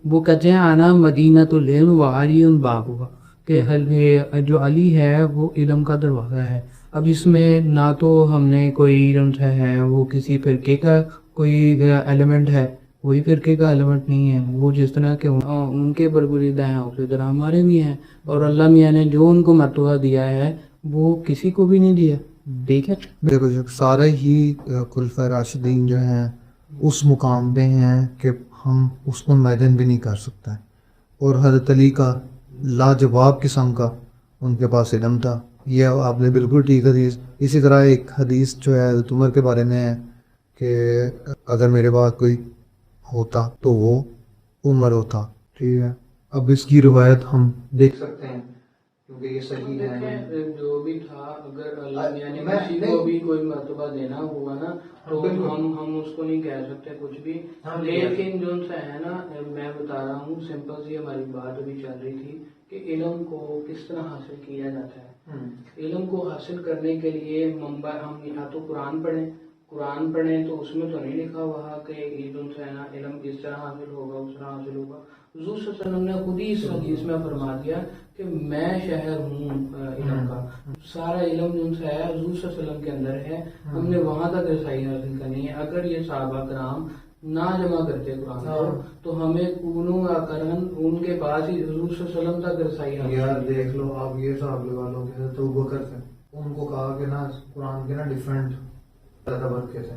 [SPEAKER 2] وہ کہتے ہیں آنا مدینۃ العلم و علی بابها، کہ جو علی ہے وہ علم کا دروازہ ہے. اب اس میں نہ تو ہم نے کوئی علم ہے وہ کسی فرقے کا کوئی ایلیمنٹ ہے، وہی فرقے کا ایلیمنٹ نہیں ہے. وہ جس طرح کے ان کے برگزیدہ ہیں اسی طرح ہمارے بھی ہیں، اور اللہ میاں نے جو ان کو مرتبہ دیا ہے وہ کسی کو بھی نہیں دیا ٹھیک ہے.
[SPEAKER 1] بالکل سارے ہی خلفائے راشدین جو ہیں اس مقام پہ ہیں کہ ہم اس کو امیجن بھی نہیں کر سکتے. اور حضرت علی کا لاجواب قسم کا ان کے پاس علم تھا. یہ آپ نے بالکل ٹھیک حدیث. اسی طرح ایک حدیث جو ہے حضرت عمر کے بارے میں ہے کہ اگر میرے پاس کوئی ہوتا تو وہ عمر ہوتا ٹھیک ہے. اب اس کی روایت ہم دیکھ سکتے ہیں کیونکہ یہ صحیح ہے.
[SPEAKER 2] جو بھی تھا اگر اللہ میاں نے کسی کو بھی کوئی مرتبہ دینا ہوا نا تو ہم اس کو نہیں کہہ سکتے کچھ بھی. لیکن جو ہے نا میں بتا رہا ہوں سمپل سی ہماری بات ابھی چل رہی تھی کہ علم کو کس طرح حاصل کیا جاتا ہے. علم کو حاصل کرنے کے لیے منبع ہم یا تو قرآن پڑھیں تو اس میں تو نہیں لکھا ہوا کہ علم اس طرح حاصل ہوگا اس طرح حاصل ہوگا. حضور صلی اللہ علیہ وسلم نے خود ہی اس حدیث میں فرما دیا کہ میں شہر ہوں علم کا. سارا علم جو ہے حضور صلی اللہ علیہ وسلم کے اندر ہے، ہم نے وہاں تک رسائی حاصل کرنی ہے. اگر یہ صحابہ کرام نہ جمع کرتے قرآن کو تو ہمیں کونوں کا کرن ان کے پاس ہی حضور صلی اللہ علیہ وسلم تک رسائی حاصل.
[SPEAKER 1] یار دیکھ لو آپ یہ صاحب لگا لو کہ تو بکر تھے، ان کو کہا کہ نا قرآن کے نا ڈفرینٹ برقے تھے،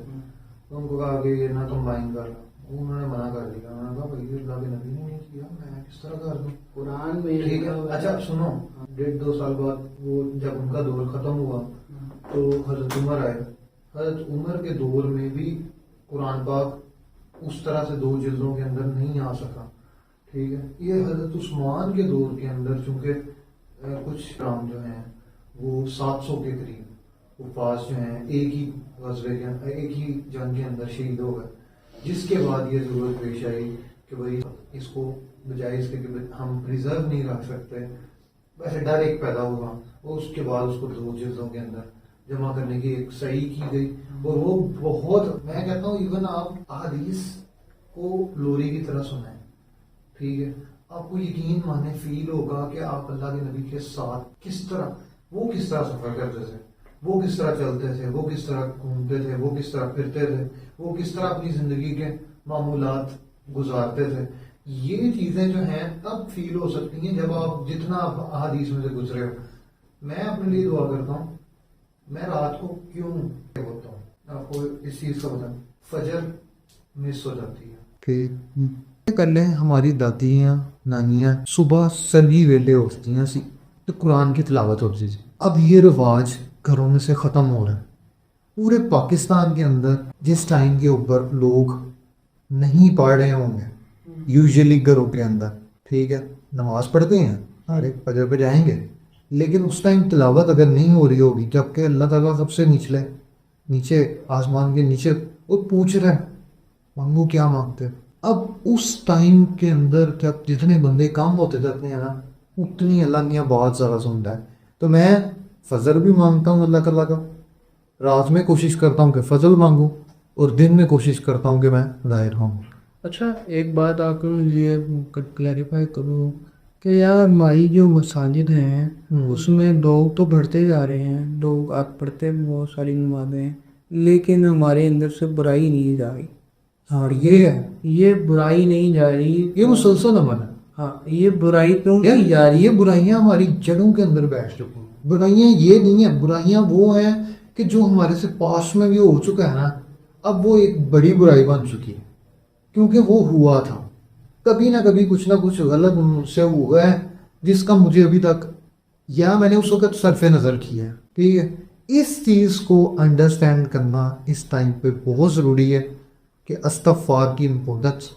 [SPEAKER 1] ان کو کہا کہ یہ نہ کمبائن کر لو. انہوں نے منع کر دیا. انہوں نے کہا بھائی اللہ کے نبی نے نہیں کیا، میں کس طرح کر دوں
[SPEAKER 2] قرآن میں
[SPEAKER 1] ٹھیک ہے. اچھا سنو 1.5-2 سال بعد وہ جب ان کا دور ختم ہوا تو حضرت عمر آئے. حضرت عمر کے دور میں بھی قرآن پاک اس طرح سے 2 جلدوں کے اندر نہیں آ سکا ٹھیک ہے. یہ حضرت عثمان کے دور کے اندر چونکہ کچھ کام جو ہیں وہ 700 کے قریب حفاظ جو ہیں ایک ہی غزوے کے ایک ہی جنگ کے اندر شہید ہو گئے، جس کے بعد یہ ضرورت پیش آئی کہ بھائی اس کو بجائے اس کے کہ ہم پریزرو نہیں رکھ سکتے، ویسے ڈر ایک پیدا ہوا. اور اس کے بعد اس کو 2 جلدوں کے اندر جمع کرنے کی ایک صحیح کی گئی. اور وہ بہت میں کہتا ہوں ایون آپ احادیث کو لوری کی طرح سنیں ٹھیک ہے. آپ کو یقین مانے فیل ہوگا کہ آپ اللہ کے نبی کے ساتھ کس طرح سفر کرتے تھے، وہ کس طرح چلتے تھے، وہ کس طرح گھومتے تھے، وہ کس طرح پھرتے تھے، وہ کس طرح اپنی زندگی کے معمولات گزارتے تھے. یہ چیزیں جو ہیں تب فیل ہو سکتی ہیں جب آپ جتنا احادیث میں سے گزرے ہو. میں اپنے لیے دعا کرتا ہوں، میں رات کو کیوں ہوتا ہوں، آپ کو اس چیز کا بتاؤں، فجر مس ہو جاتی ہے کہ کر لیں. ہماری دادیاں نانیاں صبح سلی ویلے اٹھتی ہیں تو قرآن کی تلاوت ہوتی تھی. اب یہ رواج گھروں میں سے ختم ہو رہا ہے. پورے پاکستان کے اندر جس ٹائم کے اوپر لوگ نہیں پڑھ رہے ہوں گے یوزلی گھروں کے اندر، ٹھیک ہے، نماز پڑھتے ہیں، ارے فجر پہ جائیں گے، لیکن اس ٹائم تلاوت اگر نہیں ہو رہی ہوگی جبکہ اللہ تعالیٰ سب سے نیچے آسمان کے نیچے وہ پوچھ رہا ہے مانگو کیا مانگتے. اب اس ٹائم کے اندر جب جتنے بندے کام ہوتے جاتے ہیں نا اتنی اللہ میاں بہت زیادہ سنتا ہے. تو میں فجر بھی مانگتا ہوں اللہ تعالیٰ کا، رات میں کوشش کرتا ہوں کہ فضل مانگوں، اور دن میں کوشش کرتا ہوں کہ میں ظاہر ہوں.
[SPEAKER 2] اچھا ایک بات آپ کو یہ کلیریفائی کروں کہ یار ہماری جو مساجد ہیں اس میں لوگ تو بڑھتے جا رہے ہیں، لوگ آپ پڑھتے ہیں بہت ساری نمازیں، لیکن ہمارے اندر سے برائی نہیں جا رہی.
[SPEAKER 1] اور یہ ہے،
[SPEAKER 2] یہ برائی نہیں جا رہی،
[SPEAKER 1] یہ مسلسل عمل ہے.
[SPEAKER 2] ہاں یہ برائی کیوں نہیں جا رہی؟
[SPEAKER 1] یہ برائیاں ہماری جڑوں کے اندر بیٹھ چکی ہیں. برائیاں یہ نہیں ہیں، برائیاں وہ ہیں کہ جو ہمارے سے پاس میں بھی ہو چکا ہے نا، اب وہ ایک بڑی برائی بن چکی ہے کیونکہ وہ ہوا تھا کبھی نہ کبھی، کچھ نہ کچھ غلط مجھ سے ہوا ہے جس کا مجھے ابھی تک یا میں نے اس وقت صرف نظر کیا ہے. ٹھیک ہے، اس چیز کو انڈرسٹینڈ کرنا اس ٹائم پہ بہت ضروری ہے کہ استغفار کی امپورٹنس.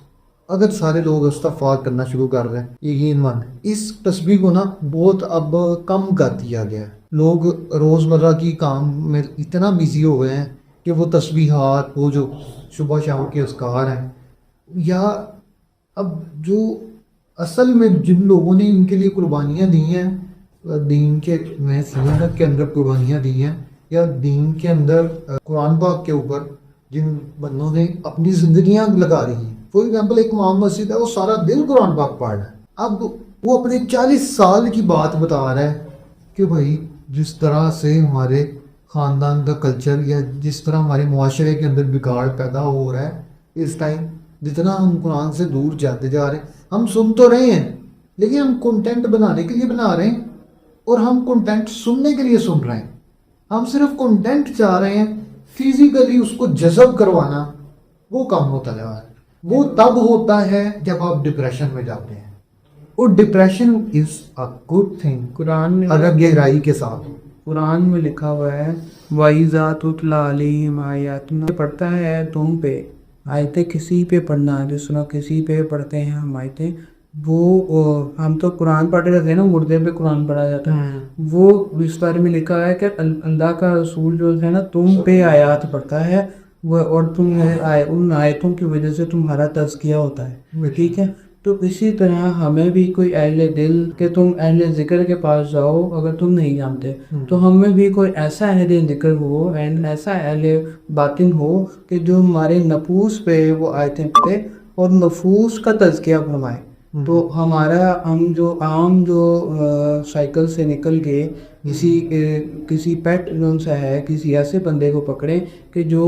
[SPEAKER 1] اگر سارے لوگ استغفار کرنا شروع کر رہے ہیں، یقین مان اس تسبیح کو نا بہت اب کم کر دیا گیا ہے. لوگ روزمرہ کی کام میں اتنا بزی ہو گئے ہیں کہ وہ تسبیحات، وہ جو صبح شام کے اذکار ہیں، یا اب جو اصل میں جن لوگوں نے ان کے لیے قربانیاں دی ہیں، دین کے میں سیرت کے اندر قربانیاں دی ہیں، یا دین کے اندر قرآن پاک کے اوپر جن بندوں نے اپنی زندگیاں لگا رہی ہیں. فور ایگزامپل ایک امام مسجد ہے، وہ سارا دن قرآن پاک پڑھ رہا ہے. اب وہ اپنے 40 سال کی بات بتا رہا ہے کہ بھائی جس طرح سے ہمارے خاندان کا کلچر یا جس طرح ہمارے معاشرے کے اندر بگاڑ پیدا ہو رہا ہے اس ٹائم، جتنا ہم قرآن سے دور جاتے جا رہے ہیں. ہم سن تو رہے ہیں لیکن ہم کنٹینٹ بنانے کے لیے بنا رہے ہیں، اور ہم کنٹینٹ سننے کے لیے سن رہے ہیں. ہم صرف کنٹینٹ چاہ رہے ہیں، فزیکلی اس کو جذب کروانا وہ کام ہوتا جا رہا ہے. وہ تب ہوتا ہے جب آپ ڈپریشن میں جاتے ہیں، اور depression is a good thing
[SPEAKER 2] Quran میں
[SPEAKER 1] اگر گہرائی کے ساتھ.
[SPEAKER 2] قرآن میں لکھا ہوا ہے وَإِذَا تُتْلَىٰ عَلَيْهِمْ آیَاتُنَا، پڑھتا ہے تم پہ آیتیں، کسی پہ پڑھنا ہے، جس طرح کسی پہ پڑھتے ہیں ہم آیتیں. وہ ہم تو قرآن پڑھ رہے تھے نا، مردے پہ قرآن پڑھا جاتا ہے. وہ اس بارے میں لکھا ہے کہ اللہ کا رسول جو ہے نا تم پہ آیات پڑھتا ہے، وہ اور تم ان آیتوں کی وجہ سے تمہارا تزکیہ ہوتا ہے. ٹھیک ہے، تو اسی طرح ہمیں بھی کوئی اہل دل کہ تم اہل ذکر کے پاس جاؤ اگر تم نہیں جانتے، تو ہمیں بھی کوئی ایسا اہل ذکر ہو، ایسا اہل باطن ہو کہ جو ہمارے نفوس پہ وہ آیتیں پڑھے اور نفوس کا تزکیہ فرمائے. تو ہمارا ہم جو عام جو سائیکل سے نکل کے کسی پیٹ جون سا ہے، کسی ایسے بندے کو پکڑیں کہ جو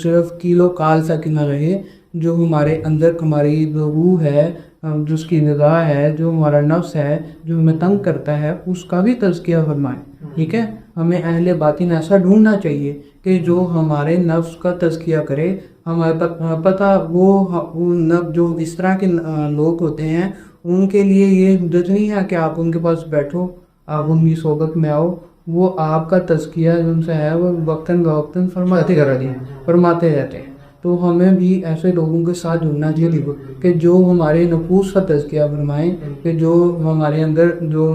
[SPEAKER 2] صرف کیلو کال تک نہ رہے، جو ہمارے اندر ہماری جو روح ہے، جو اس کی نگاہ ہے، جو ہمارا نفس ہے، جو ہمیں تنگ کرتا ہے، اس کا بھی تزکیہ فرمائے. ٹھیک ہے، ہمیں اہل باطن ایسا ڈھونڈنا چاہیے کہ جو ہمارے نفس کا تزکیہ کرے. ہمارے پتہ وہ جو اس طرح کے لوگ ہوتے ہیں ان کے لیے یہ مدد نہیں ہے کہ آپ ان کے پاس بیٹھو، آپ ان کی صحبت میں آؤ، وہ آپ کا تزکیہ جن سے ہے وہ وقتاً فوقتاً فرماتے رہتے ہیں. تو ہمیں بھی ایسے لوگوں کے ساتھ جڑنا چاہیے کہ جو ہمارے نفوس کا تزکیہ فرمائیں، کہ جو ہمارے اندر جو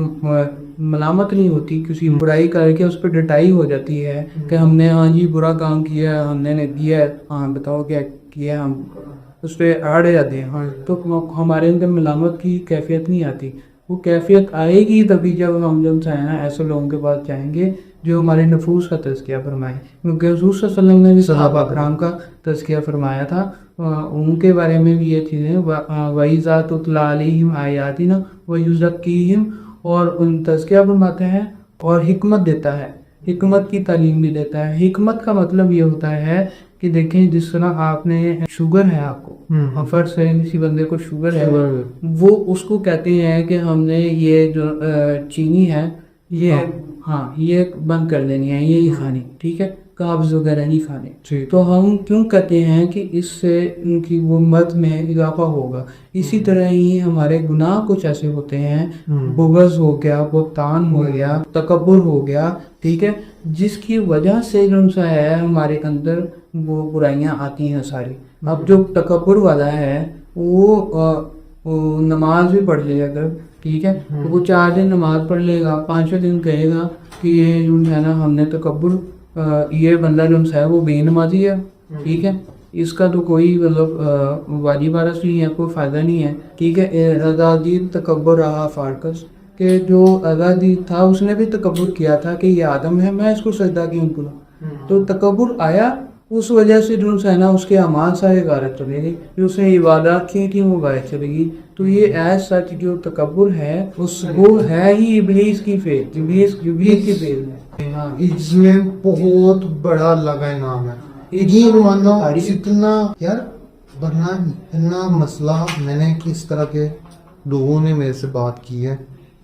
[SPEAKER 2] ملامت نہیں ہوتی، کسی برائی کر کے اس پہ ڈٹائی ہو جاتی ہے کہ ہم نے ہاں جی برا کام کیا ہے، ہم نے کیا ہے، ہاں بتاؤ کیا کیا ہے، ہم اس پہ آڑ جاتے ہیں. ہاں تو ہمارے اندر ملامت کی کیفیت نہیں آتی. وہ کیفیت آئے گی تبھی جب ہم جب چاہیں ایسے لوگوں کے پاس جائیں گے جو ہمارے نفوس کا تزکیہ فرمائے، کیونکہ حضور صلی اللہ علیہ وسلم نے بھی صحابہ کرام کا تزکیہ فرمایا تھا، ان کے بارے میں بھی یہ چیزیں وَإِذَا تُتْلَىٰ عَلَيْهِمْ آيَاتُنَا وَيُزَكِّيهِمْ، اور ان تزکیہ فرماتے ہیں اور حکمت دیتا ہے، حکمت کی تعلیم بھی دیتا ہے۔ حکمت کا مطلب یہ ہوتا ہے کہ دیکھیں جس طرح آپ نے شوگر ہے، آپ کو فرض ہے کسی بندے کو شوگر ہے، وہ اس کو کہتے ہیں کہ ہم نے یہ جو چینی ہے یہ بند کر دینی ہے، یہی کھانی، ٹھیک ہے، کابز وغیرہ نہیں کھانے، تو ہم کیوں کہتے ہیں کہ اس سے ان کی وہ مرد میں اضافہ ہوگا۔ اسی طرح ہی ہمارے گناہ کچھ ایسے ہوتے ہیں، بغض ہو گیا، بہتان ہو گیا، تکبر ہو گیا، ٹھیک ہے، جس کی وجہ سے جو سا ہے ہمارے اندر وہ برائیاں آتی ہیں ساری۔ اب جو تکبر والا ہے وہ نماز بھی پڑھ لے اگر، ٹھیک ہے، تو وہ 4 دن نماز پڑھ لے گا، 5ویں دن کہے گا کہ یہ جو ہے نا ہم نے تکبر، یہ بندہ جو ہے وہ بے نمازی ہے، ٹھیک ہے، اس کا تو کوئی مطلب واجب عرض نہیں ہے، کوئی فائدہ نہیں ہے، ٹھیک ہے۔ ازادیر تکبر رہا فارکس، کہ جو ازادی تھا اس نے بھی تکبر کیا تھا کہ یہ آدم ہے، میں اس کو سجدہ کیوں کروں، تو تکبر آیا، اس وجہ سے جو ہے نا اس کے اعمال سارے غارت چلے گی، جو اس نے عبادات کی تھی وہ غارت چلے گی۔ تو یہ ایز سچ جو تکبر ہے وہ ہے ہی ابلیس کی فیل، ابلیس کی فیل ہے۔
[SPEAKER 1] اس میں بہت بڑا اللہ کا انعام ہے، یہ مانو جتنا یار، ورنہ اتنا مسئلہ میں نے کس طرح کے لوگوں نے میرے سے بات کی ہے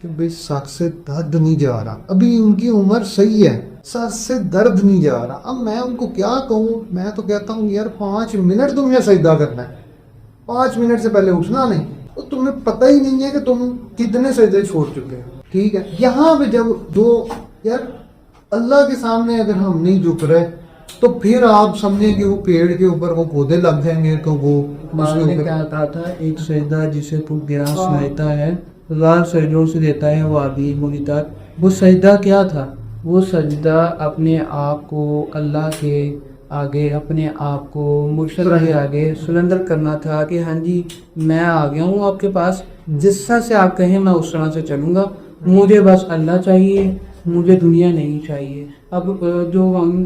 [SPEAKER 1] کہ بھائی سر سے درد نہیں جا رہا، ابھی ان کی عمر صحیح ہے، سر سے درد نہیں جا رہا، اب میں ان کو کیا کہوں؟ میں تو کہتا ہوں یار 5 منٹ تمہیں سجدہ کرنا ہے، 5 منٹ سے پہلے اٹھنا نہیں، تو تمہیں پتہ ہی نہیں ہے کہ تم کتنے سجدے چھوڑ چکے ہو، ٹھیک ہے۔ یہاں پہ جب جو یار اللہ کے سامنے اگر ہم نہیں جھک رہے تو پھر آپ سمجھیں کہ وہ پیڑ کے اوپر وہ پودے لگ جائیں گے تو وہ
[SPEAKER 2] کیا کہا تھا، ایک سجدہ جسے تو گرا سناتا ہے 1000 سجدوں سے دیتا ہے وہ آبی منیتات۔ وہ سجدہ کیا تھا؟ وہ سجدہ اپنے آپ کو اللہ کے آگے، اپنے آپ کو مرشد کے آگے سرنڈر کرنا تھا کہ ہاں جی میں آ گیا ہوں آپ کے پاس، جس طرح سے آپ کہیں میں اس طرح سے چلوں گا، مجھے بس اللہ چاہیے، مجھے دنیا نہیں چاہیے۔ اب جو ہم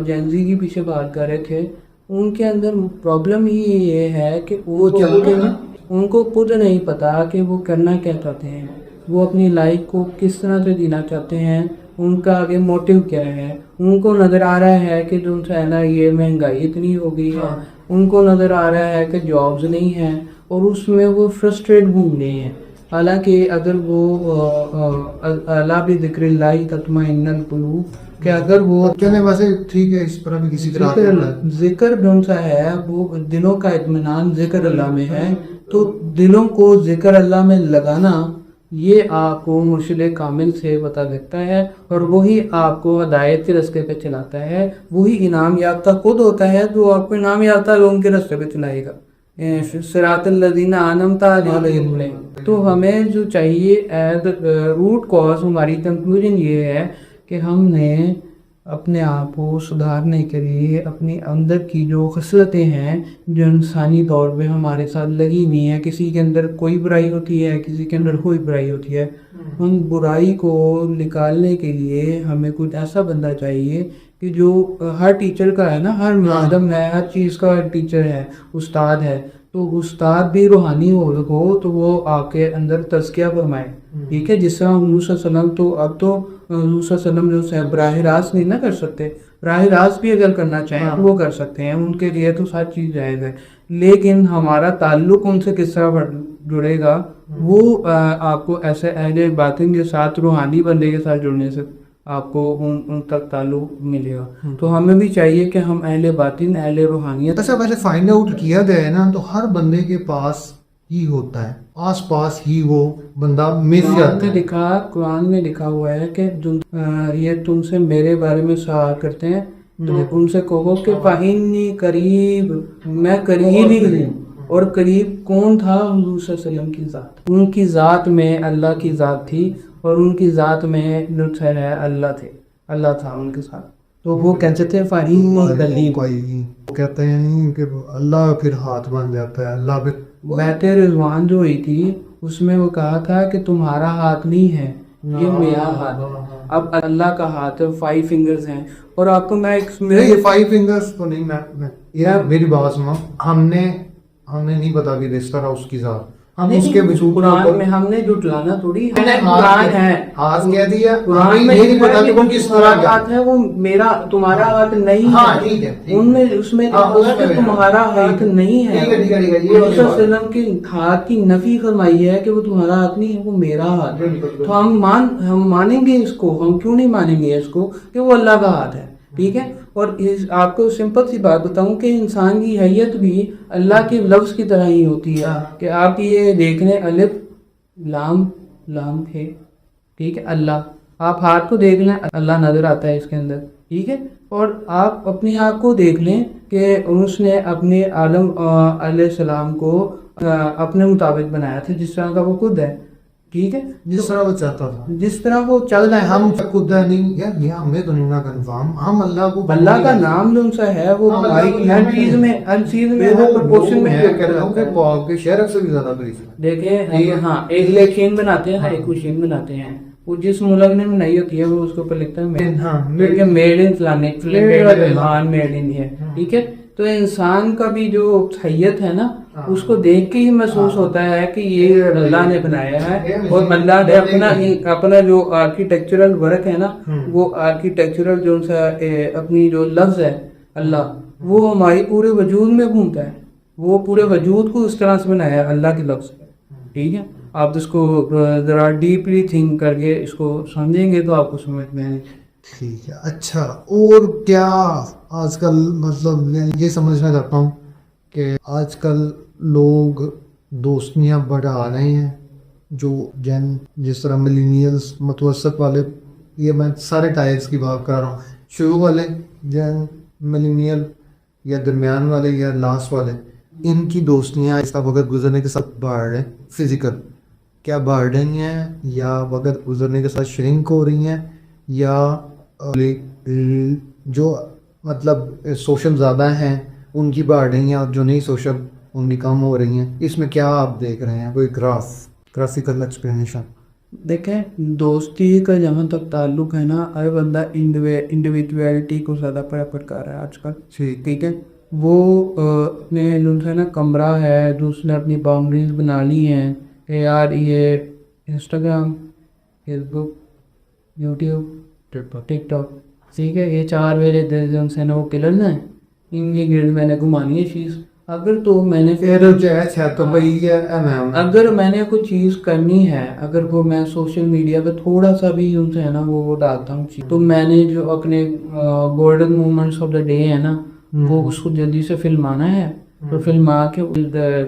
[SPEAKER 2] جینزی کے پیچھے بات کر رہے تھے، ان کے اندر پرابلم ہی یہ ہے کہ وہ چلتے ہیں، ان کو خود نہیں پتا کہ وہ کرنا کیا چاہتے ہیں، وہ اپنی لائف کو کس طرح سے جینا چاہتے ہیں، ان کا آگے موٹیو کیا ہے۔ ان کو نظر آ رہا ہے کہ جو ہے نا یہ مہنگائی اتنی ہو گئی ہے، ان کو نظر آ رہا ہے کہ جابز نہیں ہیں، اور اس میں وہ فرسٹریٹ گھوم رہے ہیں۔ حالانکہ اگر وہ اللہ بذکر اللہ تطمئن القلوب، کہ اگر وہ
[SPEAKER 1] چلے ویسے ٹھیک ہے، اس پر بھی کسی طرح
[SPEAKER 2] ذکر جو سا ہے وہ دلوں کا اطمینان ذکر اللہ میں ہے، تو دلوں کو ذکر اللہ میں لگانا یہ آپ کو مرشد کامل سے بتا دیتا ہے، اور وہی آپ کو ہدایت کے راستے پہ چلاتا ہے، وہی انعام یافتہ خود ہوتا ہے جو آپ کو انعام یافتہ لوگوں کے راستے پہ چلائے گا، صراط الذین انعمت علیہم۔ تو ہمیں جو چاہیے ایز روٹ کاز، ہماری کنکلوژن یہ ہے کہ ہم نے اپنے آپ کو سدھارنے کے لیے اپنی اندر کی جو خصلتیں ہیں جو انسانی طور پہ ہمارے ساتھ لگی ہوئی ہیں، کسی کے اندر کوئی برائی ہوتی ہے، کسی کے اندر کوئی برائی ہوتی ہے، ان برائی کو نکالنے کے لیے ہمیں کچھ ایسا بندہ چاہیے کہ جو ہر ٹیچر کا ہے نا، ہر معلم ہے، ہر چیز کا ٹیچر ہے، استاد ہے، تو استاد بھی روحانی ہو تو وہ آپ کے اندر تزکیہ فرمائے، ٹھیک ہے۔ جس طرح حضور صلی اللہ علیہ وسلم، تو اب تو حضور صلی اللہ علیہ وسلم جو ہے براہ راست نہیں نہ کر سکتے، براہ راست بھی اگر کرنا چاہیں تو وہ کر سکتے ہیں، ان کے لیے تو ساری چیز جائز ہے، لیکن ہمارا تعلق ان سے کس طرح جڑے گا، وہ آپ کو ایسے اہل باطن کے ساتھ، روحانی بندے کے ساتھ جڑنے سے آپ کو ان تک تعلق ملے گا۔ تو ہمیں بھی چاہیے کہ ہم اہل باطن، اہل روحانیت،
[SPEAKER 1] ایسا ویسے فائنڈ آؤٹ کیا گیا ہے نا، تو ہر بندے کے پاس ہی ہوتا ہے، آس پاس ہی وہ بندہ مل جاتا ہے۔
[SPEAKER 2] قرآن میں لکھا ہوا ہے کہ یہ تم سے میرے بارے میں سوال کرتے ہیں تو ان سے کہو کہ فَإِنِّي قریب، میں قریب ہی ہوں۔ اور قریب کون تھا؟ حضور صلی اللہ علیہ وسلم کی ذات، ان کی ذات میں اللہ کی ذات تھی، اور ان کی ذات میں لطف ہے اللہ تھے، اللہ تھا ان کے ساتھ، تو وہ کہتے تھے فَإِنِّي قریب۔
[SPEAKER 1] وہ کہتے ہیں کہ اللہ پھر ہاتھ بن جاتا ہے، اللہ پھر
[SPEAKER 2] بیعت رضوان جو ہوئی تھی اس میں وہ کہا تھا کہ تمہارا ہاتھ نہیں ہے، یہ میرا ہاتھ ہے. اب اللہ کا ہاتھ ہے, 5 فنگرز ہیں, اور آپ کو میں ایک
[SPEAKER 1] نہیں 5 فنگرز تو نہیں, میں یار میری بات سنو, ہمیں نہیں پتا کہ اس طرح اس کی ذات, ہم اس کے وجود
[SPEAKER 2] قرآن میں ہم نے جھٹلانا تھوڑی ہے, قرآن ہے,
[SPEAKER 1] ہاتھ کہہ دیا,
[SPEAKER 2] قرآن میں
[SPEAKER 1] یہ نہیں پتا کہ وہ کس طرح کا
[SPEAKER 2] ہاتھ ہے, وہ میرا تمہارا ہاتھ نہیں ہے.
[SPEAKER 1] ہاں ٹھیک ہے,
[SPEAKER 2] ان میں اس میں کہ تمہارا ہاتھ نہیں ہے. وسلم کے ہاتھ کی نفی فرمائی ہے کہ وہ تمہارا ہاتھ نہیں ہے, وہ میرا ہاتھ ہے. تو ہم مانیں گے اس کو, ہم کیوں نہیں مانیں گے اس کو کہ وہ اللہ کا ہاتھ ہے, ٹھیک ہے. اور آپ کو سمپل سی بات بتاؤں کہ انسان کی حیت بھی اللہ کے لفظ کی طرح ہی ہوتی ہے, کہ آپ یہ دیکھ لیں الف لام ہے, ٹھیک ہے, اللہ, آپ ہاتھ کو دیکھ لیں اللہ نظر آتا ہے اس کے اندر, ٹھیک ہے. اور آپ اپنے آپ کو دیکھ لیں کہ اس نے اپنے آدم علیہ السلام کو اپنے مطابق بنایا تھا جس طرح کا وہ خود ہے, ٹھیک ہے,
[SPEAKER 1] جس طرح وہ چاہتا تھا,
[SPEAKER 2] جس طرح وہ چل رہا ہے.
[SPEAKER 1] ہم خود نہیں یار, یہ ہمیں تو نہیں نا کنفرم, ہم اللہ کو,
[SPEAKER 2] اللہ کا نام جو سا ہے وہ ہماری ہر چیز میں ہر پرپورشن میں
[SPEAKER 1] کہہ رہا ہوں کہ پاک کے شہر سے بھی زیادہ قریب ہے.
[SPEAKER 2] دیکھیں, ہاں ایک لیکشین بناتے ہیں, ایک مشین بناتے ہیں, وہ جس ملک نے بنائی ہوتی ہے وہ اس کے اوپر لکھتا ہے میڈ ان فلانے, میڈ ان ہے, ٹھیک ہے. تو انسان کا بھی جو حیت ہے نا, اس کو دیکھ کے ہی محسوس ہوتا ہے کہ یہ اللہ نے بنایا ہے, اور اللہ نے اپنا جو آرکیٹیکچرل ورک ہے نا, وہ آرکیٹیکچرل جو اپنی جو لفظ ہے اللہ, وہ ہماری پورے وجود میں گھومتا ہے, وہ پورے وجود کو اس طرح سے بنایا ہے اللہ کے لفظ, ٹھیک ہے. آپ اس کو ذرا ڈیپلی تھنک کر کے اس کو سمجھیں گے تو آپ کو سمجھ میں آئے.
[SPEAKER 1] ٹھیک ہے, اچھا. اور کیا آج کل, مطلب میں یہ سمجھنا چاہتا ہوں کہ آج کل لوگ دوستیاں بڑھا رہے ہیں, جو جس طرح ملینیلز, متوسط والے, یہ میں سارے ٹائرز کی بات کر رہا ہوں, شروع والے ملینیل یا درمیان والے یا لاسٹ والے, ان کی دوستیاں اس کا وقت گزرنے کے ساتھ بڑھ رہے ہیں. فزیکل کیا بڑھ رہی ہیں, یا وقت گزرنے کے ساتھ شرنک ہو رہی ہیں, یا جو مطلب سوشل زیادہ ہیں ان کی بڑھ رہی ہیں, اور جو نہیں سوشل ان کی کم ہو رہی ہیں. اس میں کیا آپ دیکھ رہے ہیں, کوئی گرافیکل ایکسپلینیشن؟
[SPEAKER 2] دیکھیں, دوستی کا جہاں تک تعلق ہے نا, ہر بندہ انڈیویجویلٹی کو زیادہ پریفر کر رہا ہے آج کل, ٹھیک ہے. وہ اپنے جو نا کمرہ ہے, دوسرے اپنی باؤنڈریز بنا لی ہیں کہ یار یہ انسٹاگرام, فیس بک, یوٹیوب, ٹک ٹاک, ٹھیک ہے, یہ 4 میرے دل سے نا وہ کلرز ہیں, ان کے گرد میں نے گھمانی ہے چیز. اگر تو میں نے اگر میں نے کوئی چیز کرنی ہے, اگر وہ میں سوشل میڈیا پہ تھوڑا سا بھی ان سے ہے نا وہ ڈالتا ہوں, تو میں نے جو اپنے golden moments of the day ہے نا, وہ اس کو جلدی سے فلمانا ہے, تو فلما کے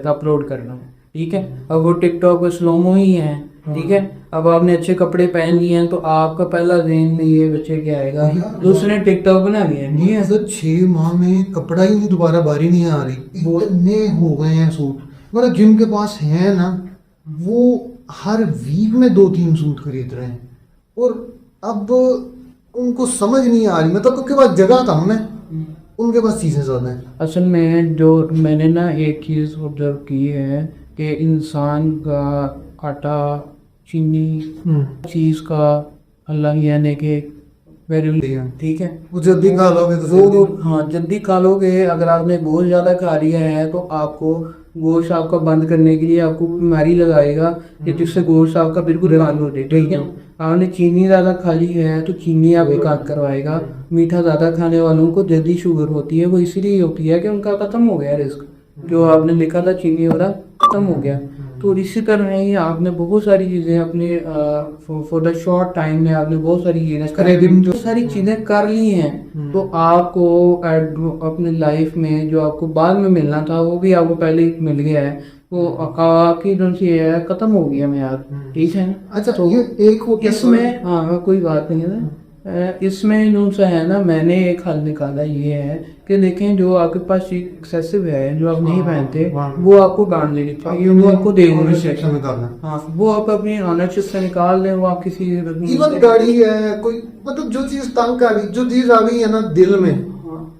[SPEAKER 2] اپلوڈ کرنا ہے, ٹھیک ہے. اب وہ ٹک ٹاک پہ سلومو ہی ہے, ٹھیک ہے. اب آپ نے اچھے کپڑے پہن لیے ہیں تو آپ کا پہلا ذہن میں یہ بچے کیا آئے گا, دوسرے ٹک ٹاک بنا لیا ہے.
[SPEAKER 1] یہ ایسا 6 ماہ میں کپڑا ہی نہیں, دوبارہ باری نہیں آ رہی, اتنے ہو گئے ہیں سوٹ. مطلب جن کے پاس ہیں نا, وہ ہر ویک میں 2-3 سوٹ خرید رہے ہیں, اور اب ان کو سمجھ نہیں آ رہی, مطلب ان کے پاس جگہ کم ہے, ان کے پاس چیزیں زیادہ ہیں.
[SPEAKER 2] اصل میں جو میں نے نا ایک چیز آبزرو کی ہے کہ انسان کا آٹا, چینی, چیز کا اللہ یعنی کہ ویلیو, ٹھیک ہے,
[SPEAKER 1] وہ جلدی کھا لو گے تو
[SPEAKER 2] ہاں جلدی کھا لو گے. اگر آپ نے گوشت زیادہ کھا لیا ہے تو آپ کو گوشت آپ کا بند کرنے کے لیے آپ کو بیماری لگائے گا, کہ جس سے گوشت آپ کا بالکل بند ہو جائے, ٹھیک ہے. آپ نے چینی زیادہ کھا لی ہے تو چینی آپ کاٹ کروائے گا. میٹھا زیادہ کھانے والوں کو جلدی شوگر ہوتی ہے, وہ اسی لیے ہوتی ہے کہ ان کا ختم ہو گیا رزق, جو آپ نے لکھا تھا چینی والا ختم ہو گیا. تو اسی طرح ہی آپ نے بہت ساری چیزیں اپنے فور دا شارٹ ٹائم میں آپ نے بہت ساری چیزیں کر لی ہیں, تو آپ کو اپنے لائف میں جو آپ کو بعد میں ملنا تھا وہ بھی آپ کو پہلے ہی مل گیا ہے, وہ آپ کی جو سی ہے ختم ہو گیا معیار, ٹھیک ہے.
[SPEAKER 1] اچھا, تو ایک
[SPEAKER 2] اس میں ہاں کوئی بات نہیں ہے, اس میں جو سا ہے نا, میں نے ایک حل نکالا, یہ ہے کہ دیکھیں جو آپ کے پاس چیز ایکسیسو ہے جو آپ نہیں پہنتے, وہ آپ کو گان لینی چاہیے, وہ آپ کو دے دینی چاہیے. ہاں, وہ آپ اپنی آنرشپ سے نکال لیں, وہ آپ کسی
[SPEAKER 1] ایون گاڑی ہے, کوئی مطلب جو چیز تنگ آ رہی, جو چیز آ گئی ہے نا دل میں,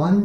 [SPEAKER 1] 1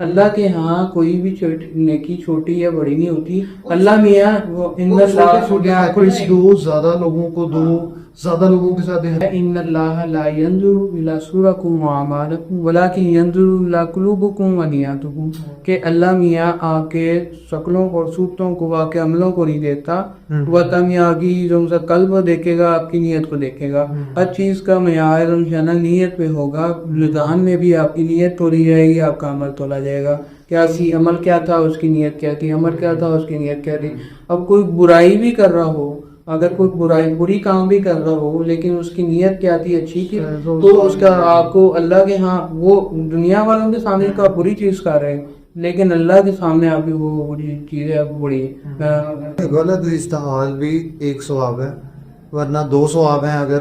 [SPEAKER 2] اللہ کے ہاں کوئی بھی نیکی چھوٹی یا بڑی نہیں ہوتی. اللہ میاں وہ ان
[SPEAKER 1] ایفرٹس دو، زیادہ لوگوں کو دو، زیادہ لوگوں کے ساتھ
[SPEAKER 2] ان اللہ لا ينظر الى صورکم واعمالکم ولکن ينظر الى قلوبکم ونیاتکم، کہ اللہ میاں آپ کے شکلوں اور صورتوں کو، آپ کے عملوں کو نہیں دیکھتا. وہ تم آگی جو سا قلب دیکھے گا، آپ کی نیت کو دیکھے گا. ہر چیز کا معیار نیت پہ ہوگا. لسان میں بھی آپ کی نیت تولی جائے گی، آپ کا عمل تولا جائے گا. کیا سی عمل کیا تھا، اس کی نیت کیا تھی، عمل کیا تھا، اس کی نیت کیا تھی. اب کوئی برائی بھی کر رہا ہو، اگر کوئی بری کام بھی کر رہا ہو لیکن اس کی نیت کیا تھی، اچھی تھی، تو اس کا آپ کو اللہ کے ہاں، وہ دنیا والوں کے سامنے کا بری چیز کر رہے ہیں لیکن اللہ کے سامنے آپ کی وہ بری چیز ہے، بری
[SPEAKER 1] غلط استعمال بھی ایک ثواب ہے، ورنہ 2 ثواب ہیں. اگر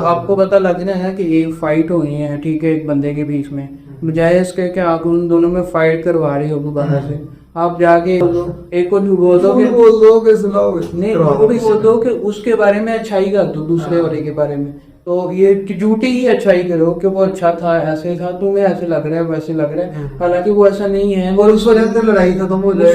[SPEAKER 2] آپ کو پتہ لگنا ہے کہ ایک فائٹ ہونی ہے، ٹھیک ہے، ایک بندے کے بیچ میں، بجائے اس کے کہ آپ ان دونوں میں فائٹ کروا رہے ہو دوبارہ سے، آپ جا کے ایک کو بول دو کہ نہیں، بول دو کہ اس کے بارے میں اچھائی کر دو دوسرے والے کے بارے میں. تو یہ جھوٹی ہی اچھائی کرو کہ وہ اچھا تھا، ایسے تھا، تمہیں ایسے لگ رہا ہے، ویسے لگ رہا ہے، حالانکہ وہ ایسا نہیں ہے.
[SPEAKER 1] اور اس وجہ سے لڑائی ختم ہو جائے.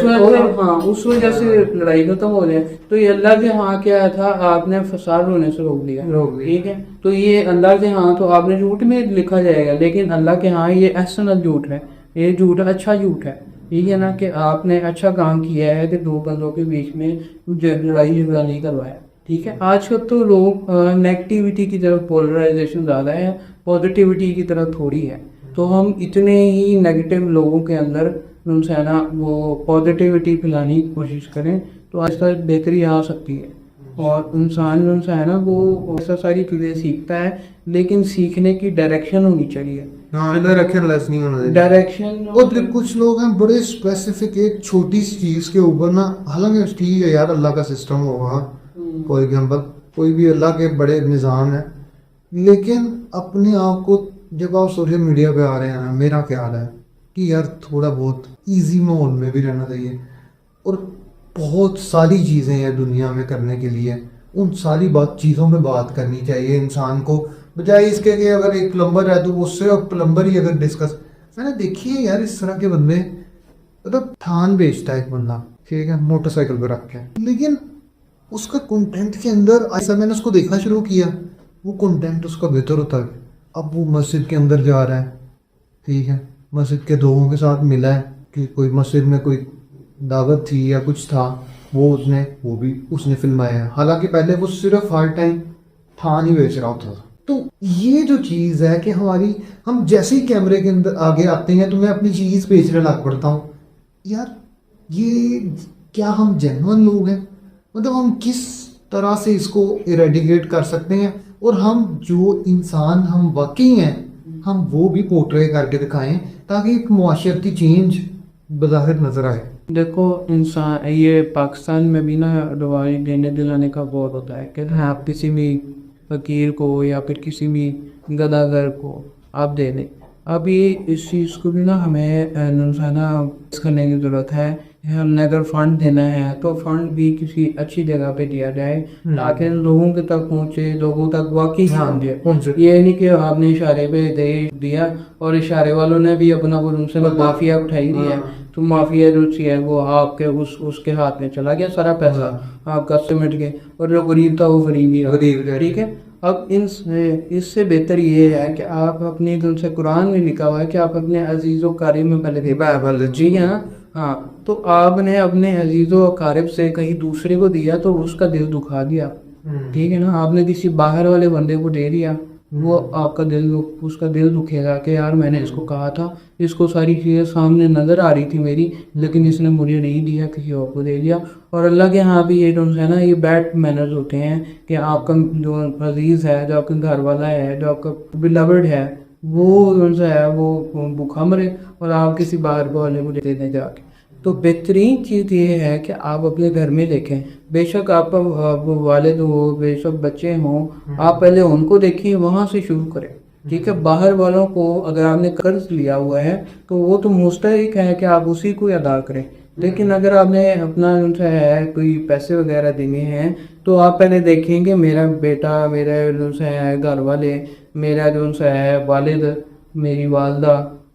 [SPEAKER 2] ہاں، اس وجہ سے لڑائی ختم ہو جائے. تو یہ اللہ کے ہاں کیا تھا، آپ نے فساد ہونے سے روک لیا، ٹھیک ہے. تو یہ اللہ کے ہاں تو آپ نے جھوٹ میں لکھا جائے گا، لیکن اللہ کے ہاں یہ احسن جھوٹ ہے، یہ جھوٹ اچھا جھوٹ ہے. ٹھیک ہے نا، کہ آپ نے اچھا کام کیا ہے کہ 2 بندوں کے بیچ میں لڑائی جھگڑا نہیں کروایا. ٹھیک ہے. آج کل تو لوگ نیگیٹیوٹی کی طرف، پولرائزیشن زیادہ ہے، پازیٹیوٹی کی طرف تھوڑی ہے. تو ہم اتنے ہی نیگیٹو لوگوں کے اندر ان سے ہے نا وہ پازیٹیوٹی پھیلانے کی کوشش کریں تو آج کل بہتری آ سکتی ہے. اور انسان جو ہے نا وہ ایسا ساری چیزیں سیکھتا ہے، لیکن سیکھنے کی ڈائریکشن ہونی چاہیے.
[SPEAKER 1] ڈائریکشن لیس نہیں ہونا چاہیے.
[SPEAKER 2] ڈائریکشن.
[SPEAKER 1] اور پھر کچھ لوگ ہیں بڑے اسپیسیفک ایک چھوٹی سی چیز کے اوپر نا، حالانکہ ٹھیک ہے یار اللہ کا سسٹم ہوگا، فار ایگزامپل کوئی بھی اللہ کے بڑے نظام ہے، لیکن اپنے آپ کو جب آپ سوشل میڈیا پہ آ رہے ہیں نا، میرا خیال ہے کہ یار تھوڑا بہت ایزی ماحول میں بھی رہنا چاہیے. اور بہت ساری چیزیں ہیں دنیا میں کرنے کے لیے، ان ساری چیزوں میں بات کرنی چاہیے انسان کو، بجائے اس کے کہ اگر ایک پلمبر ہے تو اس سے پلمبر ہی اگر ڈسکس. میں نے دیکھیے یار اس طرح کے بندے، مطلب تھان بیچتا ہے ایک بندہ، ٹھیک ہے، موٹر سائیکل پہ رکھ کے، لیکن اس کا کنٹینٹ کے اندر ایسا میں نے اس کو دیکھنا شروع کیا، وہ کنٹینٹ اس کا بہتر ہوتا ہے. اب وہ مسجد کے اندر جا رہا ہے، ٹھیک ہے، مسجد کے لوگوں کے ساتھ ملا ہے کہ کوئی مسجد میں کوئی دعوت تھی یا کچھ تھا، وہ بھی اس نے فلمایا ہے. حالانکہ پہلے وہ صرف ہر ٹائم تھان ہی بیچ رہا ہوتا تھا. تو یہ جو چیز ہے کہ ہم جیسے ہی کیمرے کے اندر آگے آتے ہیں تو میں اپنی چیز بیچنے لگ پڑتا ہوں. یار یہ کیا ہم جینوئن لوگ ہیں؟ مطلب ہم کس طرح سے اس کو ایریڈیکیٹ کر سکتے ہیں، اور ہم جو انسان ہم واقعی ہیں ہم وہ بھی پورٹرے کر کے دکھائیں تاکہ ایک معاشرتی چینج بظاہر نظر آئے.
[SPEAKER 2] دیکھو انسان، یہ پاکستان میں بھی نا رواج دینے دلانے کا بہت ہوتا ہے کہ آپ کسی بھی فقیر کو یا پھر کسی بھی گداگر کو آپ دے دیں. ابھی اس چیز کو بھی نا ہمیں کرنے کی ضرورت ہے. ہم نے اگر فنڈ دینا ہے تو فنڈ بھی کسی اچھی جگہ پہ دیا جائے تاکہ لوگوں کے تک پہنچے، لوگوں تک واقعی پہنچے. یہ نہیں کہ آپ نے اشارے پہ دیا اور اشارے والوں نے بھی اپنا ان سے مافیا اٹھائی دیا، تو مافیا جو ہے وہ آپ کے اس کے ہاتھ میں چلا گیا، سارا پیسہ آپ کا سمٹ گیا، اور جو غریب تھا وہ غریب ہی. ٹھیک ہے. اب اس سے بہتر یہ ہے کہ آپ اپنی دل سے، قرآن میں لکھا ہوا ہے کہ آپ اپنے عزیز و قریب میں پہلے دے. جی ہاں. تو آپ نے اپنے عزیز و اقارب سے کہیں دوسرے کو دیا تو اس کا دل دکھا دیا. ٹھیک ہے نا. آپ نے کسی باہر والے بندے کو دے دیا، وہ آپ کا اس کا دل دکھے گا کہ یار میں نے اس کو کہا تھا، اس کو ساری چیزیں سامنے نظر آ رہی تھی میری، لیکن اس نے مجھے نہیں دیا، کسی اور کو دے دیا. اور اللہ کے ہاں بھی یہ جو ہے نا، یہ بیڈ مینرز ہوتے ہیں کہ آپ کا جو عزیز ہے، جو آپ کا گھر والا ہے، جو آپ کا بلوڈ ہے، وہ جو ہے وہ بھوکا مرے اور آپ کسی باہر والے کو دے دیں جا کے. تو بہترین چیز یہ ہے کہ آپ اپنے گھر میں دیکھیں، بے شک آپ کا والد ہو، بے شک بچے ہوں، آپ پہلے ان کو دیکھیں، وہاں سے شروع کریں. ٹھیک ہے. باہر والوں کو اگر آپ نے قرض لیا ہوا ہے تو وہ تو مستحق ہے کہ آپ اسی کو ادا کریں، لیکن اگر آپ نے اپنا جو ہے کوئی پیسے وغیرہ دینے ہیں تو آپ پہلے دیکھیں کہ میرا بیٹا، میرا جو ہے گھر والے، میرا جو ہے والد، میری والدہ،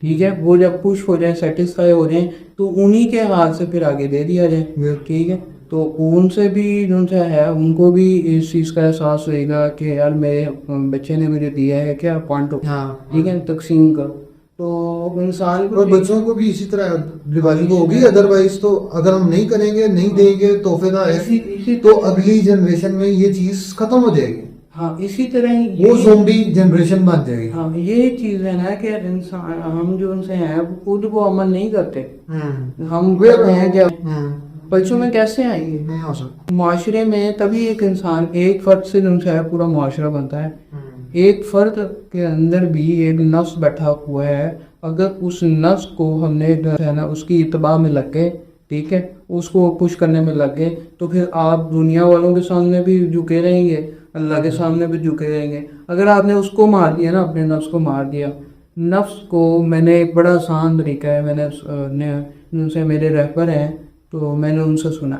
[SPEAKER 2] ٹھیک ہے. وہ جب خوش ہو جائیں, سیٹسفائی ہو جائیں, تو انہی کے ہاتھ سے پھر آگے دے دیا جائے, ٹھیک ہے. تو ان سے بھی جن سے ہے ان کو بھی اس چیز کا احساس ہوئے گا کہ یار میرے بچے نے مجھے دیا ہے کیا پوائنٹ, ٹھیک ہے, تقسیم کا. تو انسان کو
[SPEAKER 1] اور بچوں کو بھی اسی طرح دیوالی کو ہوگی, ادروائز تو اگر ہم نہیں کریں گے, نہیں دیں گے تحفے کا, تو اگلی جنریشن میں یہ چیز ختم ہو جائے گی.
[SPEAKER 2] ہاں اسی طرح ہی
[SPEAKER 1] وہ زومبی جنریشن بن جائے گی.
[SPEAKER 2] ہاں یہ چیز ہے نا کہ انسان ہم جو ان سے ہیں وہ خود وہ عمل نہیں کرتے. ہم ہیں کیا بچوں میں کیسے آئیں گے؟
[SPEAKER 1] نہیں ہو سکتا.
[SPEAKER 2] معاشرے میں تبھی ایک انسان ایک فرد سے جو ہے پورا معاشرہ بنتا ہے. ایک فرد کے اندر بھی ایک نفس بیٹھا ہوا ہے, اگر اس نفس کو ہم نے ہے نا اس کی اتباع میں لگ گئے, ٹھیک ہے, اس کو پش کرنے میں لگ گئے, تو پھر آپ دنیا والوں کے سامنے بھی جھکے رہیں گے, اللہ کے سامنے بھی جھکے رہیں گے. اگر آپ نے اس کو مار دیا نا, اپنے نفس کو مار دیا. نفس کو میں نے ایک بڑا آسان طریقہ ہے, میں نے ان سے میرے رہبر ہیں تو میں نے ان سے سنا.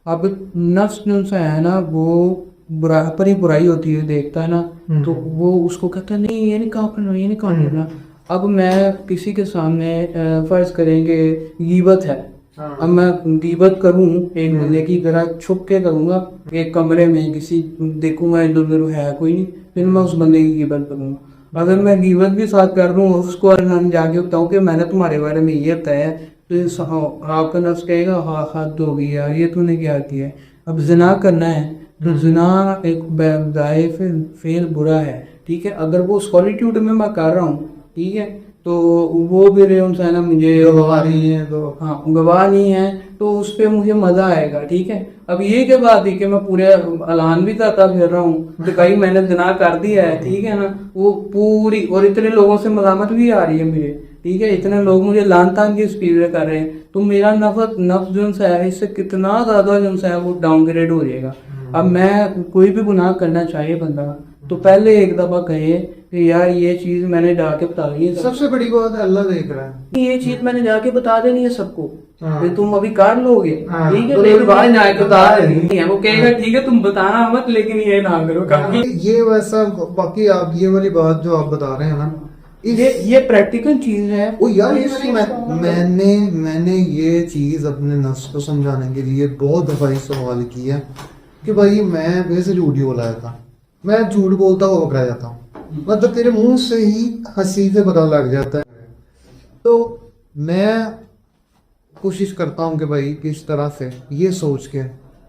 [SPEAKER 2] اب نفس جو سے ہے نا وہ پر ہی برائی ہوتی ہے دیکھتا ہے نا, تو وہ اس کو کہتا ہے نہیں یہ نہیں کام کرنا, یہ نہیں کام کرنا. اب میں کسی کے سامنے فرض کریں کہ غیبت ہے, اب میں غیبت کروں ایک بندے کی طرح چھپ کے کروں گا ایک کمرے میں, کسی دیکھوں گا ادھر ادھر ہے کوئی نہیں, پھر میں اس بندے کی غیبت کروں گا. اگر میں غیبت بھی ساتھ کر رہا ہوں اس کو جا کے بتاؤں کہ میں نے تمہارے بارے میں یہ بتایا ہے, تو آپ کا نفس کہے گا ہاں حد ہو گئی یار, یہ تو نے کیا کیا ہے. اب زنا کرنا ہے تو زنا ایک بے فعل برا ہے, ٹھیک ہے. اگر وہ سولیٹیوڈ میں کر رہا ہوں, ٹھیک ہے, تو وہ بھی رہے ہے نا مجھے گواہ نہیں ہے, تو ہاں گواہ نہیں ہے تو اس پہ مجھے مزہ آئے گا, ٹھیک ہے. اب یہ کے بعد ہی کہ میں پورے اعلان بھی کرتا پھر رہا ہوں کہ بھائی میں نے زنا کر دیا ہے, ٹھیک ہے نا, وہ پوری, اور اتنے لوگوں سے ملامت بھی آ رہی ہے مجھے, ٹھیک ہے, اتنے لوگ مجھے لان تان کی اسپیڈ کر رہے ہیں, تو میرا نفس جو ہے اس سے کتنا زیادہ جو ہے وہ ڈاؤن گریڈ ہو جائے گا. اب میں کوئی بھی گناہ کرنا چاہیے بندہ تو پہلے ایک دفعہ کہے کہ یار یہ چیز میں نے جا کے بتا دی ہے.
[SPEAKER 1] سب سے بڑی بات ہے اللہ دیکھ رہا ہے,
[SPEAKER 2] یہ چیز میں نے جا کے بتا دینی ہے سب کو, کہ تم ابھی کر لو گے, ٹھیک ہے,
[SPEAKER 1] تو
[SPEAKER 2] لیکن بعد جا کے بتا دینی ہے. وہ کہے گا ٹھیک ہے تم بتانا مت, لیکن یہ نہ کرو.
[SPEAKER 1] یہ ویسا باقی آپ یہ والی بات جو آپ بتا رہے ہیں نا,
[SPEAKER 2] یہ پریکٹیکل چیز ہے.
[SPEAKER 1] وہ یار میں نے یہ چیز اپنے نفس کو سمجھانے کے لیے بہت دفعہ اس سوال کی ہے کہ بھائی میں ویسے جھوٹ ہی بولا تھا, میں جھوٹ بولتا ہوا پکڑا جاتا ہوں, مطلب تیرے منہ سے ہی ہنسی سے پتہ لگ جاتا ہے. تو میں کوشش کرتا ہوں کہ بھائی کس طرح سے یہ سوچ کے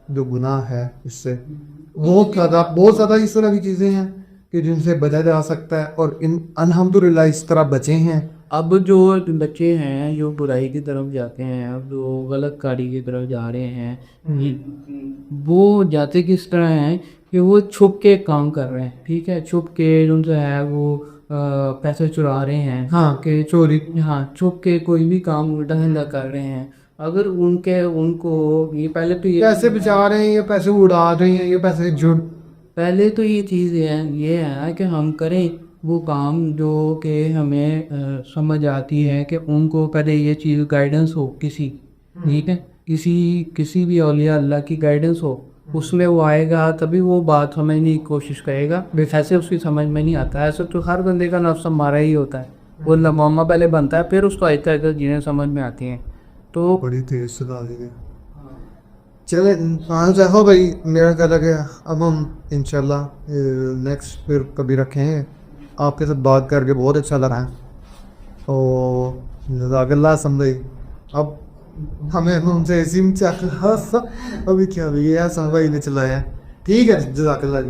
[SPEAKER 1] جو گناہ ہے اس سے بہت زیادہ اس طرح کی چیزیں ہیں کہ جن سے بچا جا سکتا ہے, اور الحمدللہ اس طرح بچے ہیں.
[SPEAKER 2] اب جو بچے ہیں جو برائی کی طرف جاتے ہیں, اب جو غلط کاری کی طرف جا رہے ہیں, وہ جاتے کس طرح ہیں کہ وہ چھپ کے کام کر رہے ہیں, ٹھیک ہے, چھپ کے جو ہے وہ پیسے چرا رہے ہیں,
[SPEAKER 1] ہاں
[SPEAKER 2] کہ چوری, ہاں چھپ کے کوئی بھی کام الٹا سیدھا کر رہے ہیں. اگر ان کو یہ پہلے تو یہ
[SPEAKER 1] پیسے بچا رہے ہیں, یہ پیسے اڑا رہے ہیں, یہ پیسے
[SPEAKER 2] پہلے تو یہ چیز یہ ہے کہ ہم کریں وہ کام جو کہ ہمیں سمجھ آتی ہے, کہ ان کو پہلے یہ چیز گائیڈنس ہو کسی, ٹھیک ہے, کسی بھی اولیاء اللہ کی گائیڈنس ہو, اس میں وہ آئے گا تبھی وہ بات سمجھنے کی کوشش کرے گا. ویسے اس کی سمجھ میں نہیں آتا, ایسا تو ہر بندے کا نفس ہمارا ہی ہوتا ہے, وہ لمحہ پہلے بنتا ہے پھر اس کو آہستہ آہستہ جنہیں سمجھ میں آتی ہیں. تو
[SPEAKER 1] بڑی تیز سے ڈال دی. چلے دیکھو بھائی, میرا کہتا کہ اب ہم انشاءاللہ نیکسٹ پھر کبھی رکھیں گے. آپ کے ساتھ بات کر کے بہت اچھا لگا ہے, تو جزاک اللہ سمجھے. اب ہمیں ان سے ایسی ابھی کیا بھی ایسا بھائی نے چلایا, ٹھیک ہے, جزاک اللہ.